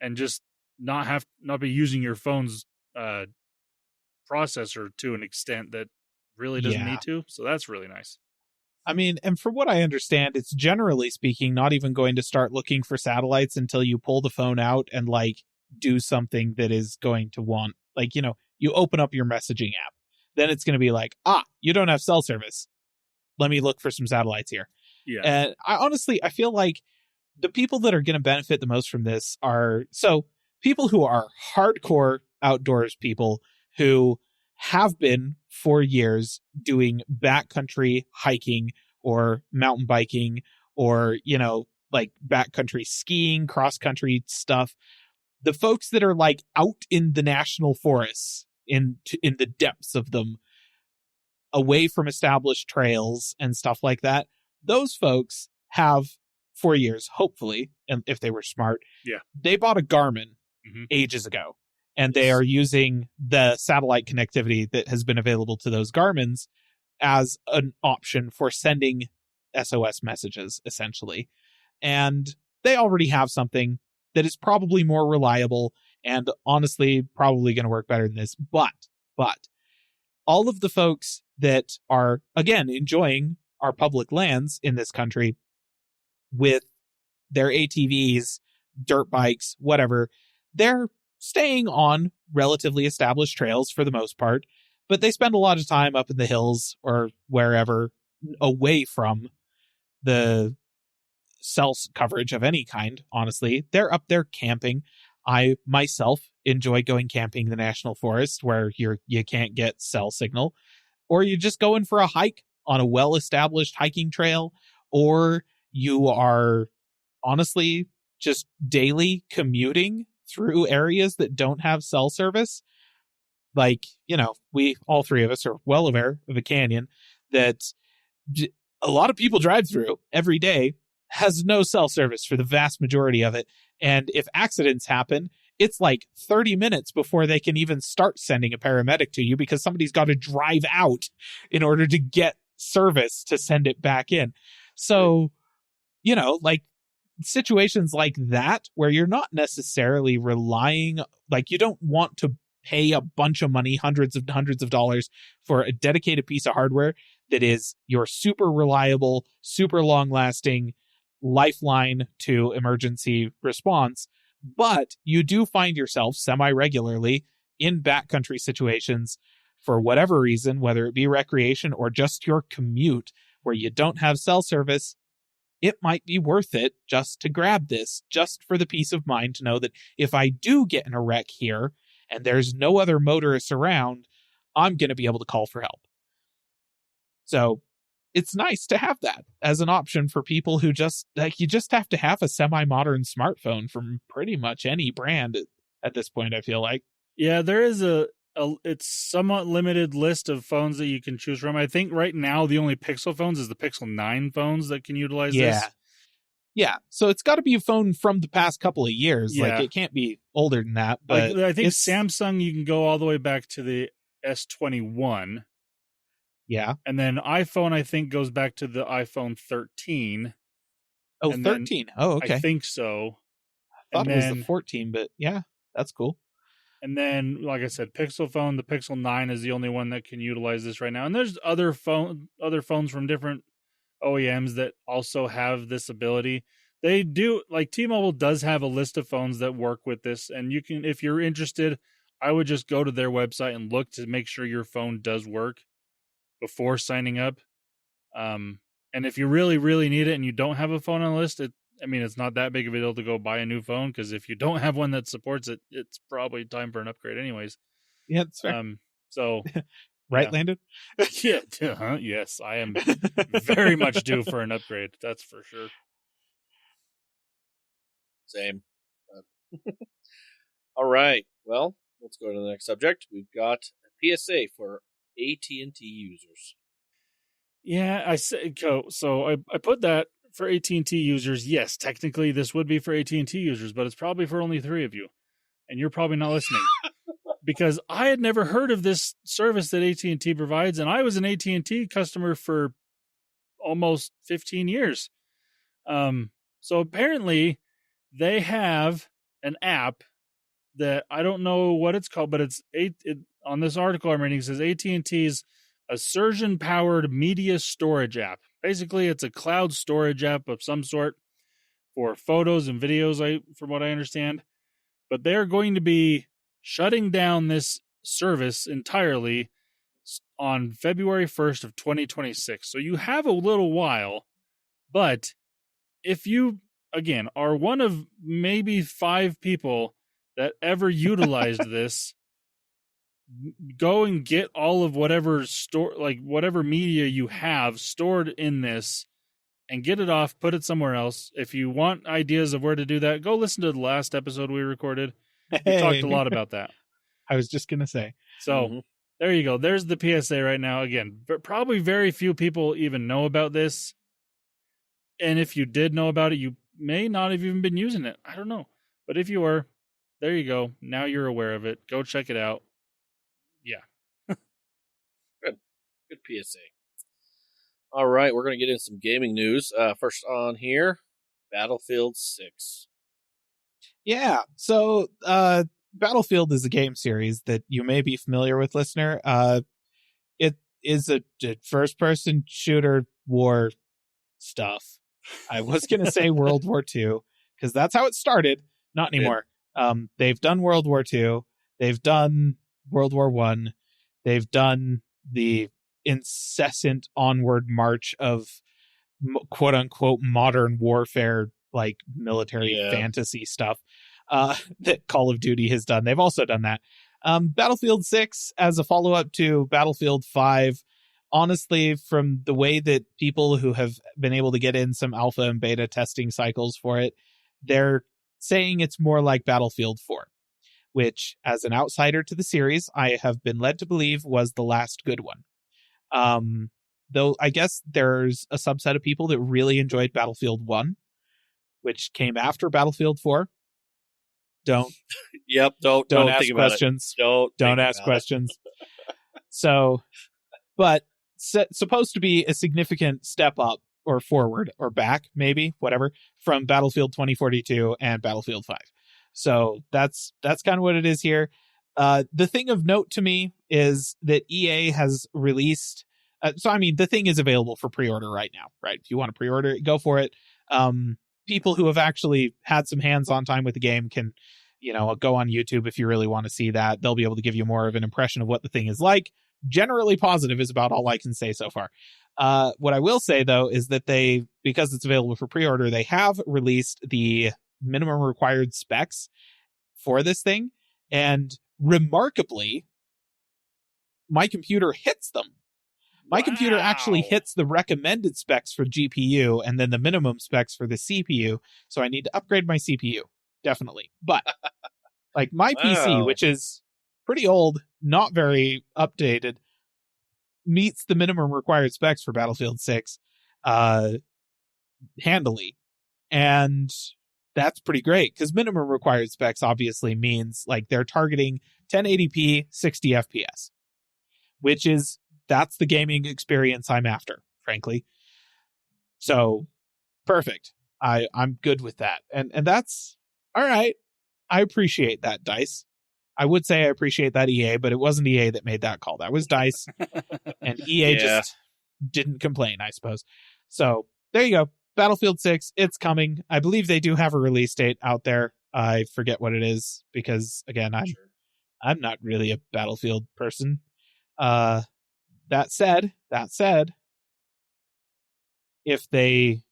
and just not be using your phone's processor to an extent that really doesn't need to. So that's really nice. I mean, and from what I understand, it's generally speaking not even going to start looking for satellites until you pull the phone out and like do something that is going to want, like, you know, you open up your messaging app. Then it's going to be like, you don't have cell service. Let me look for some satellites here. Yeah. And I feel like the people that are going to benefit the most from this are people who are hardcore outdoors people who have been for years doing backcountry hiking or mountain biking or, you know, like backcountry skiing, cross country stuff. The folks that are like out in the national forests, in the depths of them, away from established trails and stuff like that, those folks have for years, hopefully, and if they were smart, they bought a Garmin ages ago. And they are using the satellite connectivity that has been available to those Garmins as an option for sending SOS messages, essentially. And they already have something that is probably more reliable and honestly probably going to work better than this. But all of the folks that are, again, enjoying our public lands in this country with their ATVs, dirt bikes, whatever, they're staying on relatively established trails for the most part, but they spend a lot of time up in the hills or wherever away from the cell coverage of any kind. Honestly, they're up there camping. I myself enjoy going camping in the national forest where you can't get cell signal, or you're just going for a hike on a well-established hiking trail, or you are honestly just daily commuting through areas that don't have cell service. Like, you know, we, all three of us, are well aware of a canyon that a lot of people drive through every day, has no cell service for the vast majority of it. And if accidents happen, it's like 30 minutes before they can even start sending a paramedic to you because somebody's got to drive out in order to get service to send it back in. So, you know, like, situations like that where you're not necessarily relying, like, you don't want to pay a bunch of money, hundreds of dollars for a dedicated piece of hardware that is your super reliable, super long lasting lifeline to emergency response. But you do find yourself semi-regularly in backcountry situations for whatever reason, whether it be recreation or just your commute where you don't have cell service. It might be worth it just to grab this, just for the peace of mind to know that if I do get in a wreck here and there's no other motorists around, I'm going to be able to call for help. So it's nice to have that as an option for people who just, like, you just have to have a semi-modern smartphone from pretty much any brand at this point, I feel like. Yeah, there is it's somewhat limited list of phones that you can choose from. I think right now the only Pixel phones is the Pixel 9 phones that can utilize this. Yeah, so it's got to be a phone from the past couple of years. Yeah. Like, it can't be older than that. But like, I think Samsung, you can go all the way back to the S21. Yeah. And then iPhone, I think, goes back to the iPhone 13. Oh, and 13. Oh, okay. I think so. I thought it was the 14, but yeah, that's cool. And then, like I said, Pixel phone, the Pixel 9 is the only one that can utilize this right now. And there's other phones from different OEMs that also have this ability. They do, like, T-Mobile does have a list of phones that work with this. And you can, if you're interested, I would just go to their website and look to make sure your phone does work before signing up. And if you really, really need it and you don't have a phone on the list, it's not that big of a deal to go buy a new phone, because if you don't have one that supports it, it's probably time for an upgrade anyways. Yeah, that's fair. So, right, yeah. Landon? Yeah, yes, I am very much due for an upgrade. That's for sure. Same. All right. Well, let's go to the next subject. We've got a PSA for AT&T users. Yeah, I said so. I put that for AT&T users. Yes, technically this would be for AT&T users, but it's probably for only 3 of you, and you're probably not listening because I had never heard of this service that AT&T provides, and I was an AT&T customer for almost 15 years. So apparently they have an app that I don't know what it's called, but on this article I'm reading, it says AT&T's Assertion-powered media storage app. Basically, it's a cloud storage app of some sort for photos and videos, from what I understand. But they're going to be shutting down this service entirely on February 1st of 2026. So you have a little while, but if you, again, are one of maybe 5 people that ever utilized this, go and get all of whatever whatever media you have stored in this and get it off, put it somewhere else. If you want ideas of where to do that, go listen to the last episode we recorded. We talked a lot about that. I was just going to say. So there you go. There's the PSA right now. Again, probably very few people even know about this. And if you did know about it, you may not have even been using it. I don't know. But if you were, there you go. Now you're aware of it. Go check it out. Yeah. Good PSA. All right, we're going to get into some gaming news. First on here, Battlefield 6. Yeah, so Battlefield is a game series that you may be familiar with, listener. It is a first-person shooter war stuff. I was going to say World War II, because that's how it started. Not anymore. They've done World War II. They've done World War I. They've done the incessant onward march of quote-unquote modern warfare, like military fantasy stuff that Call of Duty has done. They've also done that. Battlefield 6 as a follow-up to Battlefield 5, honestly, from the way that people who have been able to get in some alpha and beta testing cycles for it, they're saying it's more like Battlefield 4, which, as an outsider to the series, I have been led to believe was the last good one. Though I guess there's a subset of people that really enjoyed Battlefield 1, which came after Battlefield 4. Don't ask questions. Don't ask questions. So, but supposed to be a significant step up or forward or back, maybe, whatever, from Battlefield 2042 and Battlefield 5. So that's kind of what it is here. The thing of note to me is that EA has released. The thing is available for pre-order right now, right? If you want to pre-order it, go for it. People who have actually had some hands-on time with the game can, go on YouTube if you really want to see that. They'll be able to give you more of an impression of what the thing is like. Generally positive is about all I can say so far. What I will say, though, is that because it's available for pre-order, they have released the minimum required specs for this thing. And remarkably, my computer hits them. My computer actually hits the recommended specs for GPU and then the minimum specs for the CPU. So I need to upgrade my CPU. Definitely. But like my PC, which is pretty old, not very updated, meets the minimum required specs for Battlefield 6 handily. And that's pretty great, because minimum required specs obviously means like they're targeting 1080p 60 FPS, which is that's the gaming experience I'm after, frankly. So perfect. I'm good with that. And that's all right. I appreciate that, DICE. I would say I appreciate that, EA, but it wasn't EA that made that call. That was DICE. And EA just didn't complain, I suppose. So there you go. Battlefield 6, it's coming. I believe they do have a release date out there. I forget what it is because, again, I'm not really a Battlefield person. That said, if they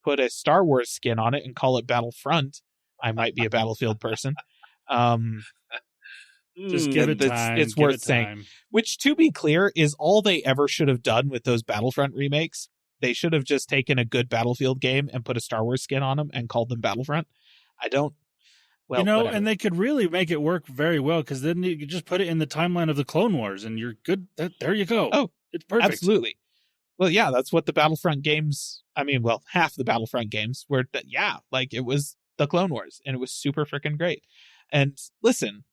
put a Star Wars skin on it and call it Battlefront, I might be a Battlefield person. Just give it time. It's give worth it saying. time. Which, to be clear, is all they ever should have done with those Battlefront remakes. They should have just taken a good Battlefield game and put a Star Wars skin on them and called them Battlefront. Whatever. And they could really make it work very well, because then you could just put it in the timeline of the Clone Wars and you're good. There you go. Oh, it's perfect. Absolutely. Well, yeah, that's what the Battlefront games, half the Battlefront games were, it was the Clone Wars, and it was super freaking great. And listen,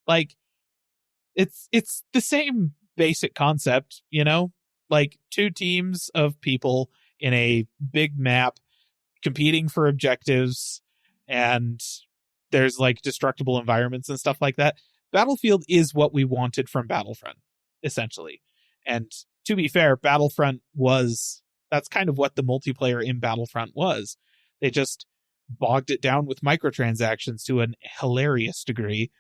it's the same basic concept, two teams of people in a big map competing for objectives, and there's destructible environments and stuff like that. Battlefield is what we wanted from Battlefront, essentially. And to be fair, Battlefront that's kind of what the multiplayer in Battlefront was. They just bogged it down with microtransactions to an hilarious degree.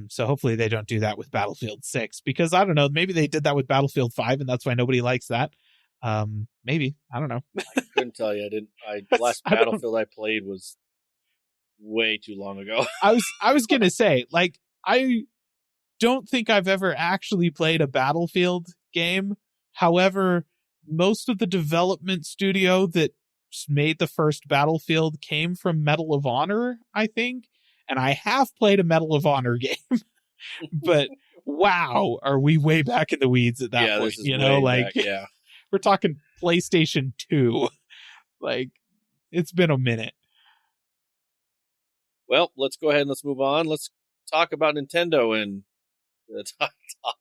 So hopefully they don't do that with Battlefield 6, because I don't know, maybe they did that with Battlefield 5 and that's why nobody likes that. Maybe, I don't know. I couldn't tell you. The last Battlefield I played was way too long ago. I was going to say, I don't think I've ever actually played a Battlefield game. However, most of the development studio that made the first Battlefield came from Medal of Honor, I think. And I have played a Medal of Honor game. But wow, are we way back in the weeds at that point? This is back, yeah. We're talking PlayStation 2. It's been a minute. Well, let's go ahead and let's move on. Let's talk about Nintendo, and the top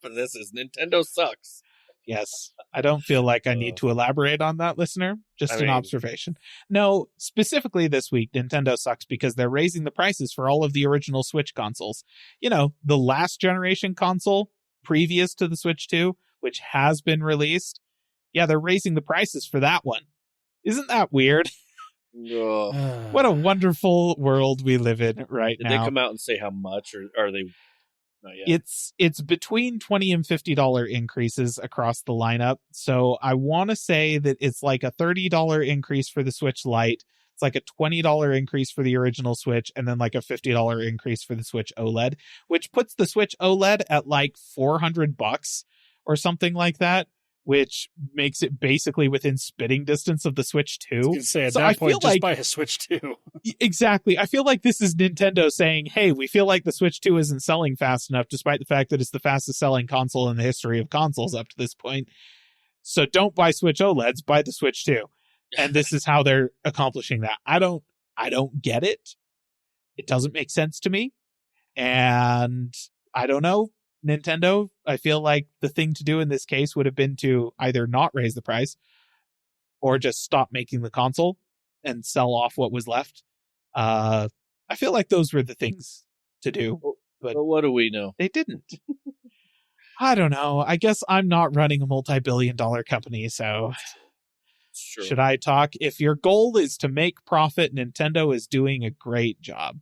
of this is Nintendo sucks. Yes. I don't feel like I need to elaborate on that, listener. Just an observation. No, specifically this week, Nintendo sucks because they're raising the prices for all of the original Switch consoles. The last generation console previous to the Switch 2, which has been released. Yeah, they're raising the prices for that one. Isn't that weird? What a wonderful world we live in right now. Did they come out and say how much, or are they not yet? It's between $20 and $50 increases across the lineup. So I want to say that it's a $30 increase for the Switch Lite. It's a $20 increase for the original Switch, and then a $50 increase for the Switch OLED, which puts the Switch OLED at $400 or something like that, which makes it basically within spitting distance of the Switch 2. I was going to say, at that point, just buy a Switch 2. Exactly. I feel like this is Nintendo saying, hey, we feel like the Switch 2 isn't selling fast enough, despite the fact that it's the fastest selling console in the history of consoles up to this point. So don't buy Switch OLEDs, buy the Switch 2. And this is how they're accomplishing that. I don't get it. It doesn't make sense to me. And I don't know. Nintendo, I feel like the thing to do in this case would have been to either not raise the price or just stop making the console and sell off what was left. I feel like those were the things to do. But what do we know? They didn't. I don't know. I guess I'm not running a multi-billion-dollar company, so should I talk? If your goal is to make profit, Nintendo is doing a great job.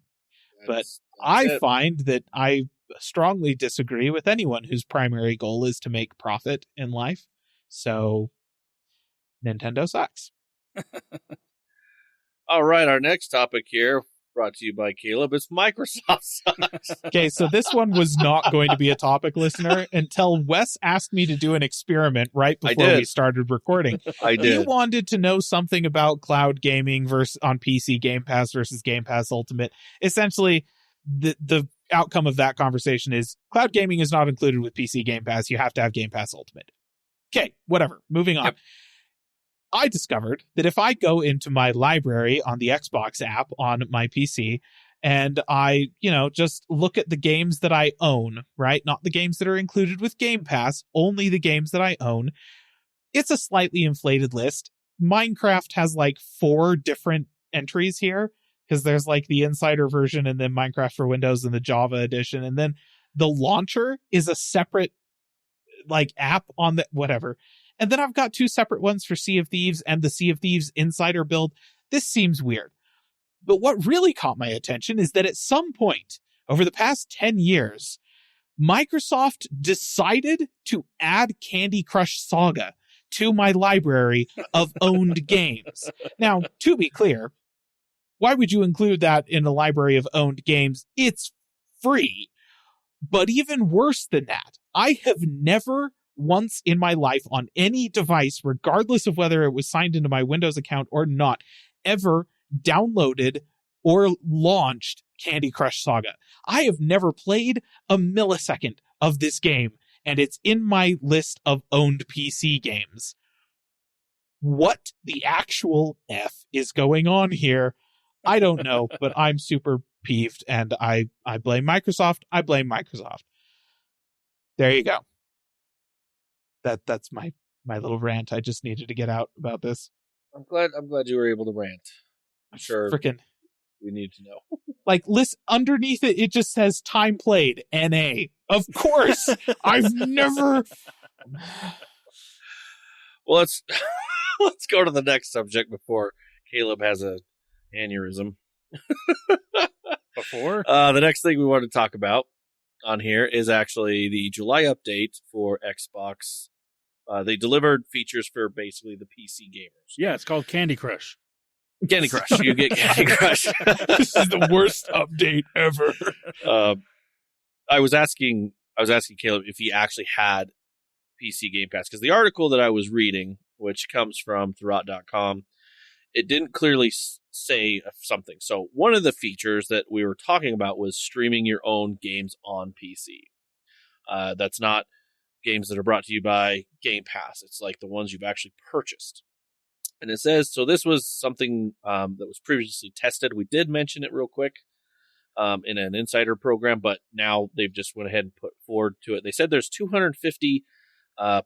But I find that I strongly disagree with anyone whose primary goal is to make profit in life. So Nintendo sucks. All right, our next topic here, brought to you by Caleb, is Microsoft sucks. Okay, so this one was not going to be a topic, listener, until Wes asked me to do an experiment right before we started recording. I did. He wanted to know something about cloud gaming on PC Game Pass versus Game Pass Ultimate. Essentially, the outcome of that conversation is cloud gaming is not included with PC Game Pass. You have to have Game Pass Ultimate. Okay, whatever. Moving on. Yep. I discovered that if I go into my library on the Xbox app on my PC and I, just look at the games that I own, right? Not the games that are included with Game Pass, only the games that I own. It's a slightly inflated list. Minecraft has 4 different entries here, because there's the insider version and then Minecraft for Windows and the Java edition. And then the launcher is a separate app on the whatever. And then I've got 2 separate ones for Sea of Thieves and the Sea of Thieves insider build. This seems weird. But what really caught my attention is that at some point over the past 10 years, Microsoft decided to add Candy Crush Saga to my library of owned games. Now, to be clear, why would you include that in a library of owned games? It's free. But even worse than that, I have never once in my life on any device, regardless of whether it was signed into my Windows account or not, ever downloaded or launched Candy Crush Saga. I have never played a millisecond of this game, and it's in my list of owned PC games. What the actual F is going on here? I don't know, but I'm super peeved, and I blame Microsoft. I blame Microsoft. There you go. That's my little rant I just needed to get out about this. I'm glad you were able to rant. I'm sure Frickin' we need to know. like, list underneath it just says time played NA. Of course. I've never. Well, let's go to the next subject before Caleb has a aneurysm. Before? The next thing we want to talk about on here is actually the July update for Xbox. They delivered features for basically the PC gamers. Yeah, it's called Candy Crush. Candy Crush. You get Candy Crush. This is the worst update ever. I was asking Caleb if he actually had PC Game Pass, because the article that I was reading, which comes from Thurrott.com, it didn't clearly say something. So one of the features that we were talking about was streaming your own games on PC. That's not games that are brought to you by Game Pass. It's like the ones you've actually purchased. And it says, so this was something that was previously tested. We did mention it real quick in an insider program, but now they've just went ahead and put forward to it. They said there's 250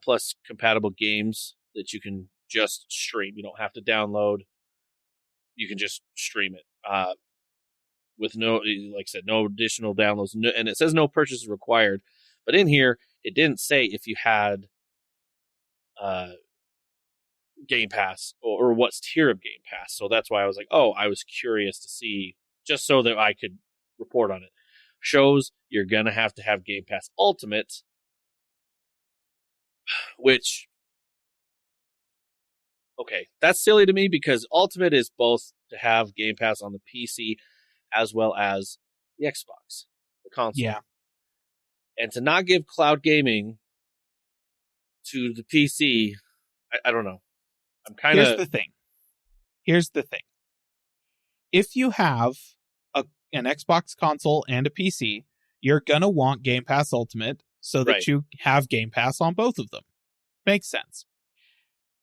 plus compatible games that you can just stream. You don't have to download. You can just stream it with no, like I said, no additional downloads. No, and it says no purchase is required. But in here, it didn't say if you had Game Pass or what's tier of Game Pass. So that's why I was like, oh, I was curious to see, just so that I could report on it. Shows you're going to have Game Pass Ultimate, which, okay, that's silly to me because Ultimate is both to have Game Pass on the PC as well as the Xbox, the console. Yeah. And to not give cloud gaming to the PC, I don't know. I'm kind of... Here's the thing. If you have an Xbox console and a PC, you're going to want Game Pass Ultimate so that you have Game Pass on both of them. Makes sense.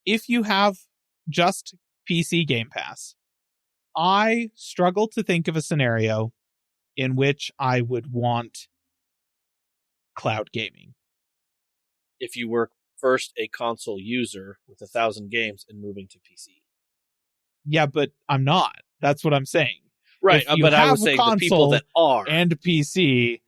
If you have just PC Game Pass, I struggle to think of a scenario in which I would want cloud gaming. If you were first a console user with 1,000 games and moving to PC. Yeah, but I'm not. That's what I'm saying. Right, If you but I have was a saying the people console that are. and PC,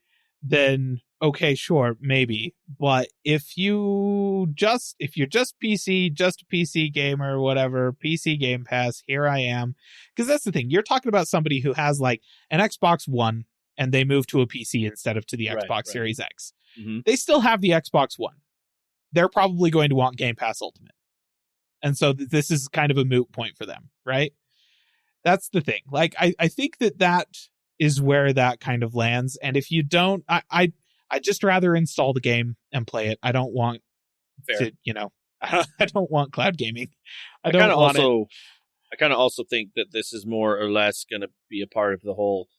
then okay, sure, maybe. But if you're just PC, just a PC gamer, whatever, PC Game Pass, here I am. Because that's the thing. You're talking about somebody who has like an Xbox One and they move to a PC instead of to the Xbox Series X. Mm-hmm. They still have the Xbox One. They're probably going to want Game Pass Ultimate. And so this is kind of a moot point for them, right? That's the thing. Like, I think that is where that kind of lands. And if you don't, I just rather install the game and play it. I don't want to, I don't want cloud gaming. I kind of also think that this is more or less going to be a part of the whole,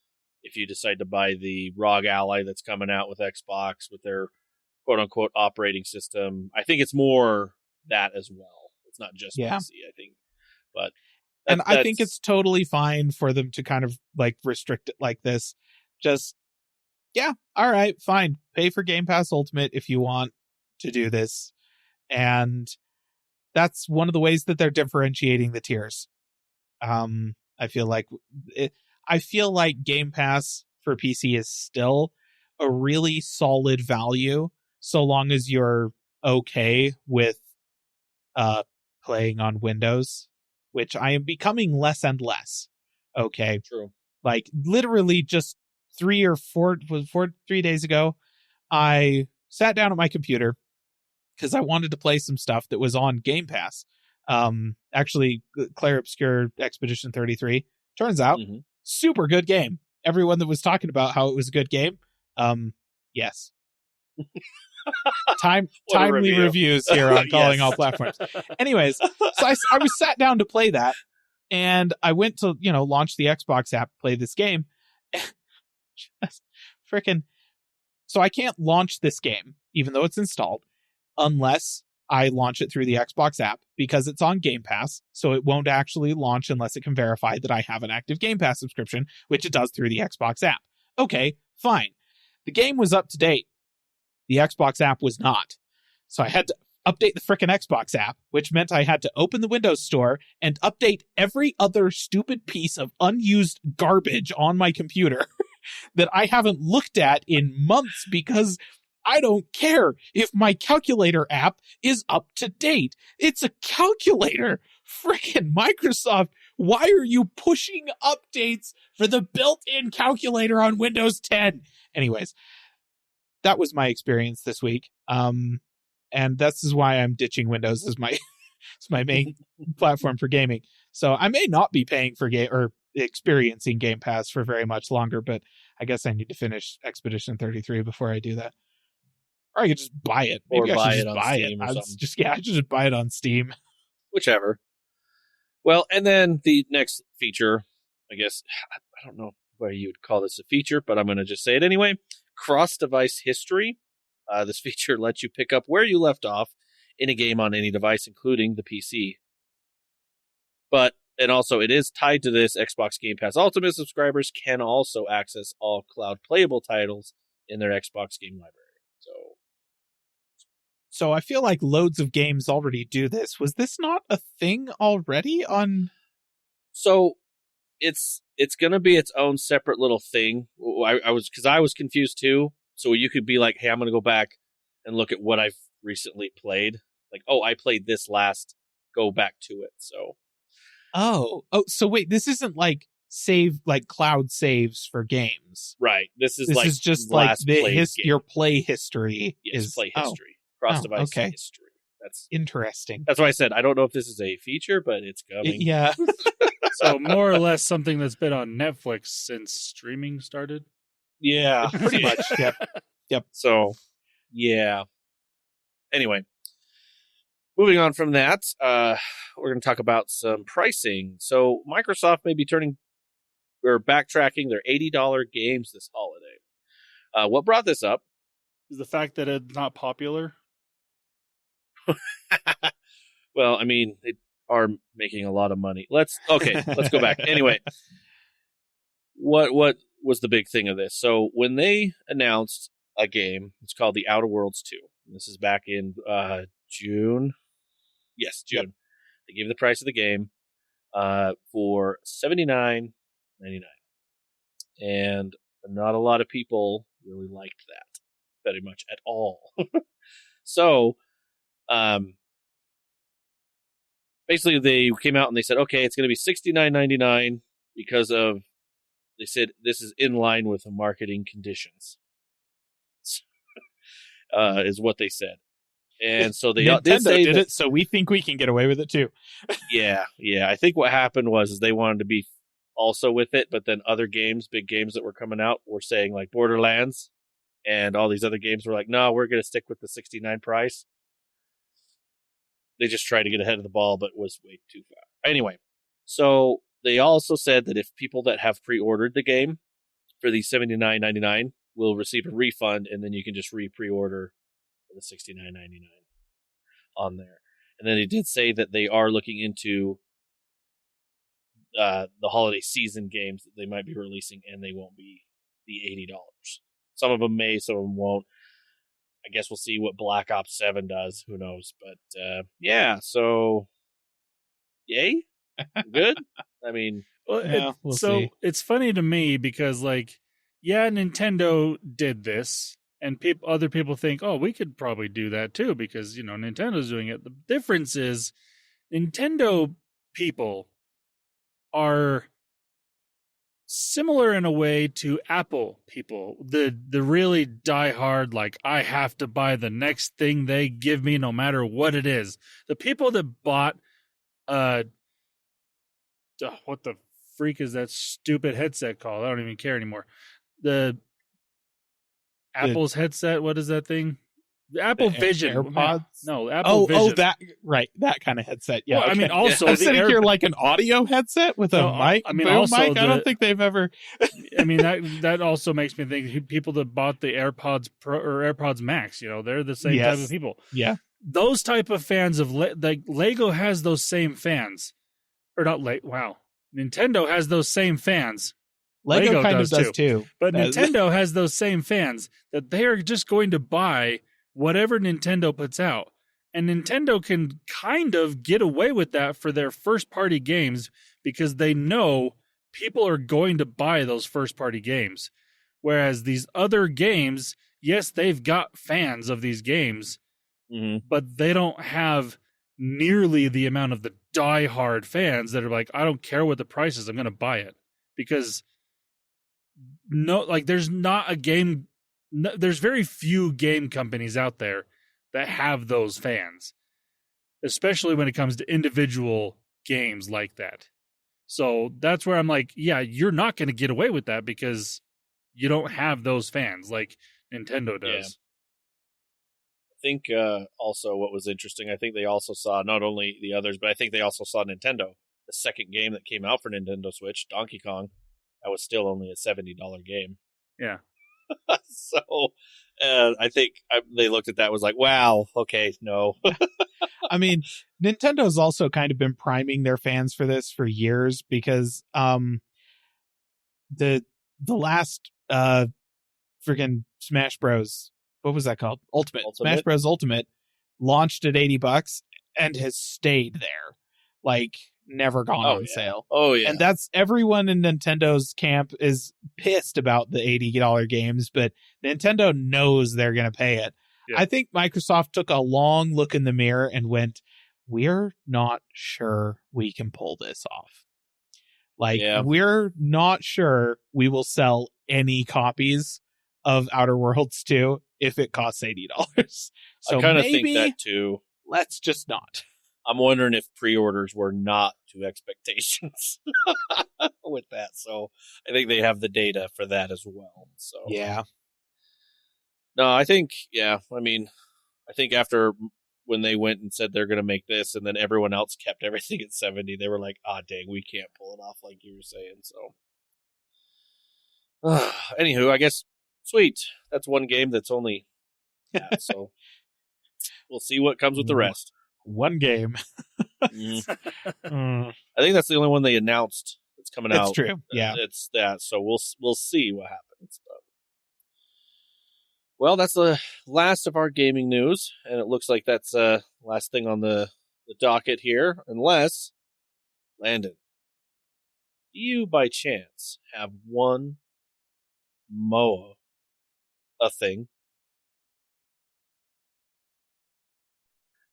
if you decide to buy the ROG Ally that's coming out with Xbox with their quote unquote operating system. I think it's more that as well. It's not just PC, I think. But I think it's totally fine for them to kind of like restrict it like this. Just, yeah, all right, fine. Pay for Game Pass Ultimate if you want to do this. And that's one of the ways that they're differentiating the tiers. I feel like Game Pass for PC is still a really solid value so long as you're okay with playing on Windows, which I am becoming less and less. Okay. True. Like literally just 3 days ago, I sat down at my computer because I wanted to play some stuff that was on Game Pass. Actually, Claire Obscure Expedition 33 turns out super good game. Everyone that was talking about how it was a good game, yes. Timely reviews here on Calling All Platforms. Anyways, so I was sat down to play that, and I went to launch the Xbox app, play this game. Just freaking. So I can't launch this game, even though it's installed, unless I launch it through the Xbox app, because it's on Game Pass, so it won't actually launch unless it can verify that I have an active Game Pass subscription, which it does through the Xbox app. Okay, fine. The game was up to date. The Xbox app was not. So I had to update the frickin' Xbox app, which meant I had to open the Windows Store and update every other stupid piece of unused garbage on my computer that I haven't looked at in months because I don't care if my calculator app is up to date. It's a calculator. Frickin' Microsoft, why are you pushing updates for the built-in calculator on Windows 10? Anyways, that was my experience this week. And this is why I'm ditching Windows as my main platform for gaming. So I may not be paying for or experiencing Game Pass for very much longer, but I guess I need to finish Expedition 33 before I do that. Or I could just buy it. Maybe I should just buy it. I should just buy it on Steam. Whichever. Well, and then the next feature, I guess, I don't know why you would call this a feature, but I'm going to just say it anyway. Cross-device history. This feature lets you pick up where you left off in a game on any device, including the PC. And also, it is tied to this. Xbox Game Pass Ultimate subscribers can also access all cloud playable titles in their Xbox game library. So I feel like loads of games already do this. Was this not a thing already on? So it's going to be its own separate little thing. I was confused too. So you could be like, hey, I'm going to go back and look at what I've recently played. Like, oh, I played this last. Go back to it. So. Oh, so wait, this isn't like cloud saves for games, right? This is just like your play history. Play history. Cross-device history. That's interesting. That's why I said I don't know if this is a feature, but it's coming. Yeah. So more or less something that's been on Netflix since streaming started. Yeah, pretty much. Yep. So, yeah. Anyway, moving on from that, we're going to talk about some pricing. So Microsoft may be backtracking their $80 games this holiday. What brought this up is the fact that it's not popular. Well, I mean, they are making a lot of money. Let's go back. Anyway, what was the big thing of this? So when they announced a game, it's called The Outer Worlds 2. This is back in June. Yes, June. Yep. They gave the price of the game for $79.99. And not a lot of people really liked that very much at all. So, basically they came out and they said, okay, it's going to be $69.99 because they said this is in line with the marketing conditions. Is what they said. And so they did it, so we think we can get away with it too. Yeah. I think what happened was they wanted to be also with it, but then other games, big games that were coming out, were saying like Borderlands, and all these other games were like, no, we're going to stick with the $69 price. They just tried to get ahead of the ball, but was way too far. Anyway, so they also said that if people that have pre-ordered the game for the $79.99 will receive a refund, and then you can just pre-order for the $69.99 on there. And then they did say that they are looking into the holiday season games that they might be releasing, and they won't be the $80. Some of them may, some of them won't. I guess we'll see what Black Ops 7 does. Who knows? But yeah, so yay, good. I mean, we'll see. It's funny to me because, like, yeah, Nintendo did this, and other people think, oh, we could probably do that too because Nintendo's doing it. The difference is, Nintendo people are similar in a way to Apple people, the really diehard, like, I have to buy the next thing they give me no matter what it is. The people that bought what the freak is that stupid headset called? I don't even care anymore. Apple's headset, what is that thing? The Apple Vision. AirPods? No, Apple Vision. That kind of headset. Yeah. Well, okay. I mean, also I'm sitting here like an audio headset with a mic. I mean, boom also mic. I don't think they've ever. I mean, that also makes me think people that bought the AirPods Pro or AirPods Max, they're the same type of people. Yeah. Those type of fans of like Lego has those same fans, or not? Wow, Nintendo has those same fans. Lego kind of does too. But Nintendo has those same fans that they are just going to buy whatever Nintendo puts out. And Nintendo can kind of get away with that for their first-party games because they know people are going to buy those first-party games. Whereas these other games, yes, they've got fans of these games, but they don't have nearly the amount of the die-hard fans that are like, I don't care what the price is, I'm going to buy it. Because there's not a game... there's very few game companies out there that have those fans, especially when it comes to individual games like that. So that's where I'm like, yeah, you're not going to get away with that because you don't have those fans like Nintendo does. Yeah. I think also what was interesting, I think they also saw not only the others, but I think they also saw Nintendo, the second game that came out for Nintendo Switch, Donkey Kong. That was still only a $70 game. Yeah. So I think they looked at that and was like, wow, okay, no. I mean, Nintendo's also kind of been priming their fans for this for years because the last freaking Smash Bros. What was that called? Ultimate. Smash Bros. Ultimate launched at $80 and has stayed there. Like, never gone on sale. Oh, yeah. And that's everyone in Nintendo's camp is pissed about the $80 games, but Nintendo knows they're going to pay it. Yeah. I think Microsoft took a long look in the mirror and went, we're not sure we can pull this off. Like, we're not sure we will sell any copies of Outer Worlds 2 if it costs $80. So I kind of think that too. Let's just not. I'm wondering if pre-orders were not to expectations with that. So I think they have the data for that as well. So yeah. No, I think, I mean, I think after when they went and said they're going to make this and then everyone else kept everything at 70, they were like, dang, we can't pull it off like you were saying. So anywho, I guess, sweet. That's one game that's only so we'll see what comes with the rest. One game. I think that's the only one they announced that's coming out. That's true. Yeah, it's that. So we'll see what happens. But, well, that's the last of our gaming news, and it looks like that's last thing on the docket here. Unless, Landon, do you by chance have one a thing?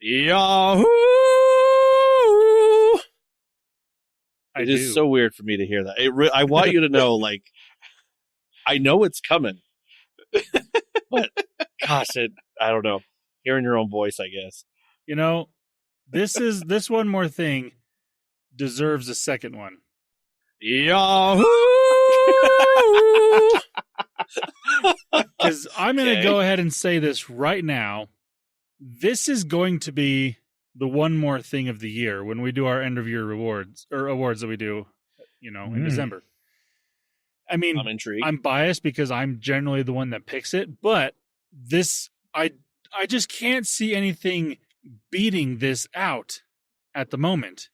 Yahoo! It is so weird for me to hear that. I want you to know, like, I know it's coming, but gosh, I don't know. Hearing your own voice, I guess. This one more thing deserves a second one. Yahoo! Because I'm going to go ahead and say this right now. This is going to be the one more thing of the year when we do our end of year awards that we do, in December. I mean, I'm intrigued. I'm biased because I'm generally the one that picks it, but this, I just can't see anything beating this out at the moment.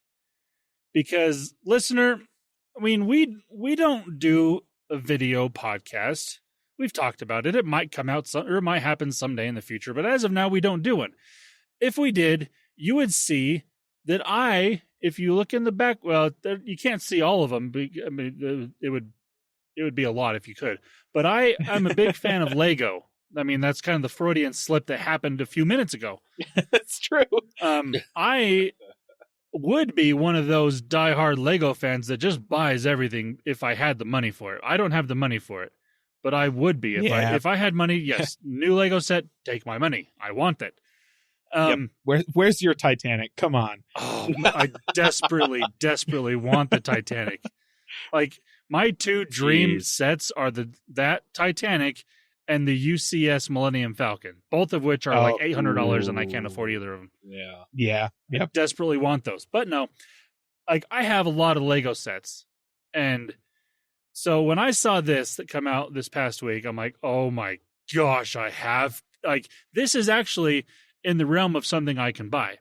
Because, listener, I mean, we don't do a video podcast. We've talked about it. It might come out or it might happen someday in the future, but as of now, we don't do one. If we did, you would see that if you look in the back, well, you can't see all of them. But, I mean, it would be a lot if you could. But I'm a big fan of Lego. I mean, that's kind of the Freudian slip that happened a few minutes ago. That's true. I would be one of those diehard Lego fans that just buys everything if I had the money for it. I don't have the money for it, but I would be if I had money. Yes, new Lego set, take my money. I want it. Where's your Titanic? Come on. Oh, I desperately want the Titanic. Like, my two dream sets are that Titanic and the UCS Millennium Falcon, both of which are like $800, and I can't afford either of them. Yeah. I desperately want those. But no, like, I have a lot of Lego sets. And so when I saw this that come out this past week, I'm like, oh my gosh, this is actually in the realm of something I can buy.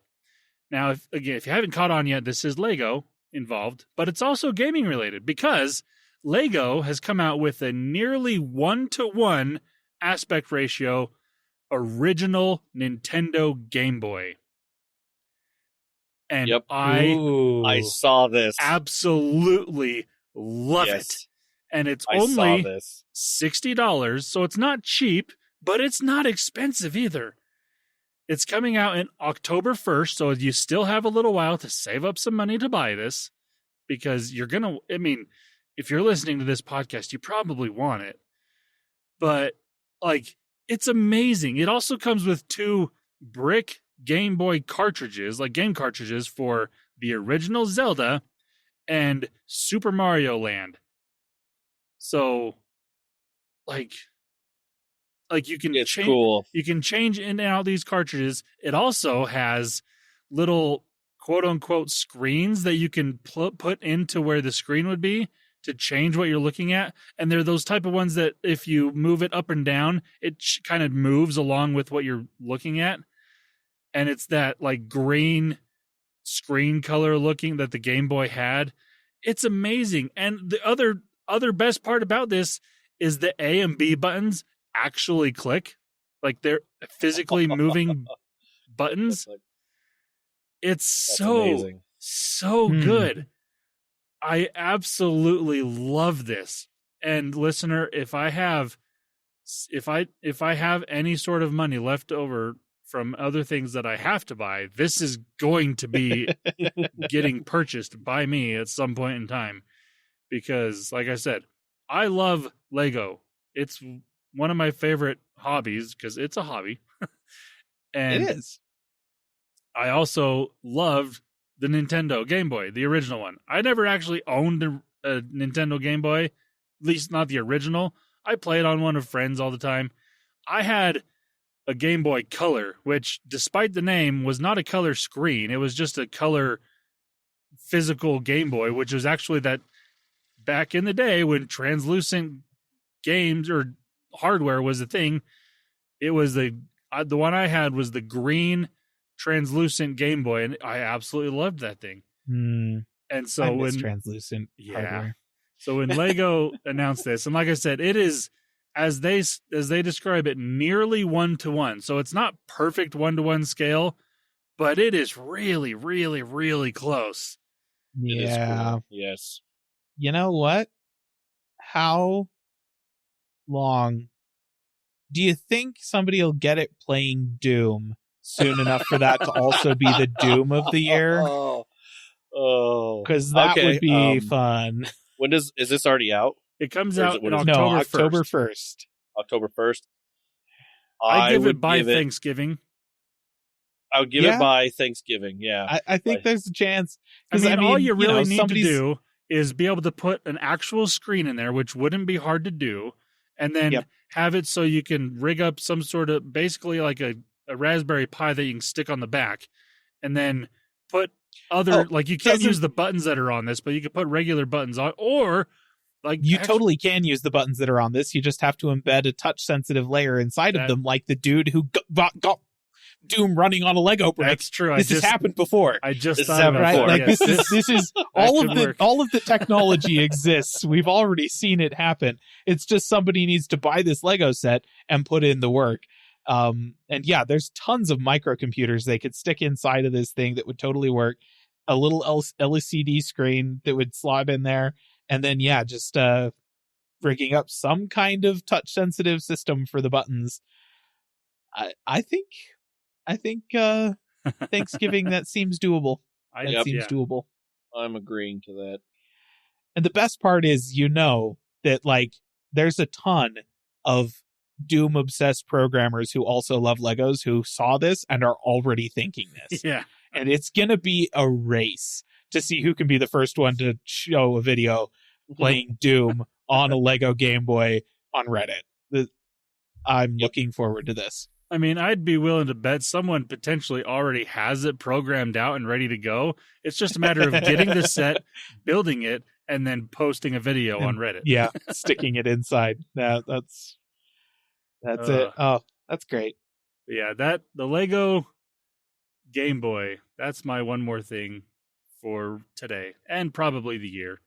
Now, if you haven't caught on yet, this is Lego involved, but it's also gaming related, because Lego has come out with a nearly 1-to-1 aspect ratio original Nintendo Gameboy. And I saw this. Absolutely love it. And it's only $60, so it's not cheap, but it's not expensive either. It's coming out in October 1st, so you still have a little while to save up some money to buy this, because if you're listening to this podcast, you probably want it. But, like, it's amazing. It also comes with 2 brick Game Boy cartridges, like game cartridges for the original Zelda and Super Mario Land. So, like you can change. Cool. You can change in and out these cartridges. It also has little quote unquote screens that you can put into where the screen would be to change what you're looking at. And they're those type of ones that if you move it up and down, it kind of moves along with what you're looking at. And it's that like green screen color looking that the Game Boy had. It's amazing. And the other best part about this is the A and B buttons actually click. Like, they're physically moving buttons. It's so good. I absolutely love this. And listener, if I have any sort of money left over from other things that I have to buy, this is going to be getting purchased by me at some point in time. Because, like I said, I love Lego. It's one of my favorite hobbies because it's a hobby. And it is. I also loved the Nintendo Game Boy, the original one. I never actually owned a Nintendo Game Boy, at least not the original. I played on one of friends all the time. I had a Game Boy Color, which, despite the name, was not a color screen. It was just a color physical Game Boy, which was actually that back in the day when translucent games or hardware was a thing. It was the one I had was the green translucent Game Boy, and I absolutely loved that thing. And so when translucent hardware. So when Lego announced this, and like I said, it is, as they describe it, nearly 1-to-1. So it's not perfect 1-to-1 scale, but it is really, really, really close. Yeah. It is cool. Yes. You know what? How long do you think somebody will get it playing Doom soon enough for that to also be the Doom of the year? Because that would be fun. When is this already out? It comes out in October 1st. October 1st. October 1st. I give it by Thanksgiving. I would give it by Thanksgiving, yeah. I think there's a chance. I mean, all you really need to do is be able to put an actual screen in there, which wouldn't be hard to do, and then have it so you can rig up some sort of, basically like a Raspberry Pi that you can stick on the back, and then put other, you can't use the buttons that are on this, but you can put regular buttons on, or totally can use the buttons that are on this. You just have to embed a touch sensitive layer inside of them, like the dude who got Doom running on a Lego brick. That's true. This has happened before. I just thought about it. Like, yes, this is all of the technology exists. We've already seen it happen. It's just somebody needs to buy this Lego set and put in the work. And yeah, there's tons of microcomputers they could stick inside of this thing that would totally work. A little LCD screen that would slot in there. And then, just rigging up some kind of touch sensitive system for the buttons. I think Thanksgiving, that seems doable. That seems doable. I'm agreeing to that. And the best part is, that like there's a ton of Doom obsessed programmers who also love Legos who saw this and are already thinking this. Yeah. And it's going to be a race to see who can be the first one to show a video playing Doom on a Lego Game Boy on Reddit. I'm looking forward to this. I mean, I'd be willing to bet someone potentially already has it programmed out and ready to go. It's just a matter of getting the set, building it, and then posting a video on Reddit. Yeah, sticking it inside. That's it. Oh, that's great. Yeah, the Lego Game Boy, that's my one more thing for today and probably the year.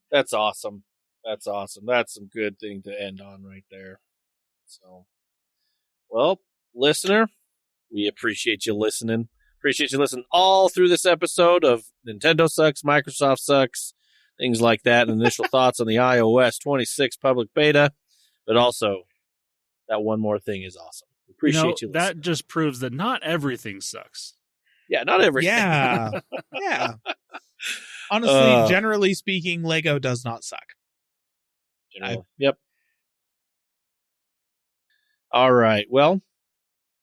That's awesome. That's awesome. That's some good thing to end on right there. So, well, listener, we appreciate you listening. Appreciate you listening all through this episode of Nintendo Sucks, Microsoft Sucks, things like that, and initial thoughts on the iOS 26 public beta. But also, that one more thing is awesome. Appreciate you listening. That just proves that not everything sucks. Yeah, not everything. Yeah. Yeah. Honestly, generally speaking, Lego does not suck. Yep. All right. Well,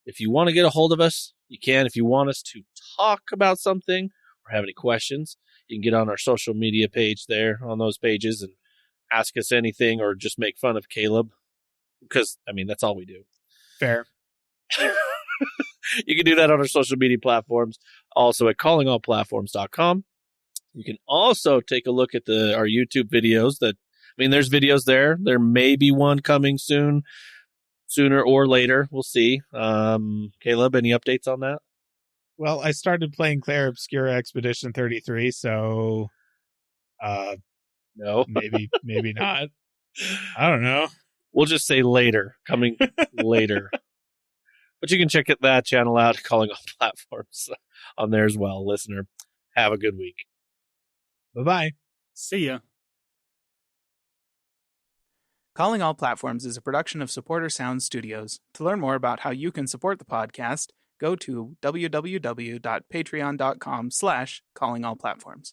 if you want to get a hold of us, you can. If you want us to talk about something or have any questions, you can get on our social media page there on those pages and ask us anything or just make fun of Caleb. Because, I mean, that's all we do. Fair. You can do that on our social media platforms. Also at callingallplatforms.com. You can also take a look at our YouTube videos there's videos there. There may be one coming sooner or later. We'll see. Caleb, any updates on that? Well, I started playing Claire Obscura Expedition 33, so no. maybe not. I don't know. We'll just say later, coming later. But you can check that channel out, Calling All Platforms, on there as well. Listener, have a good week. Bye-bye. See ya. Calling All Platforms is a production of Supporter Sound Studios. To learn more about how you can support the podcast, go to www.patreon.com/callingallplatforms.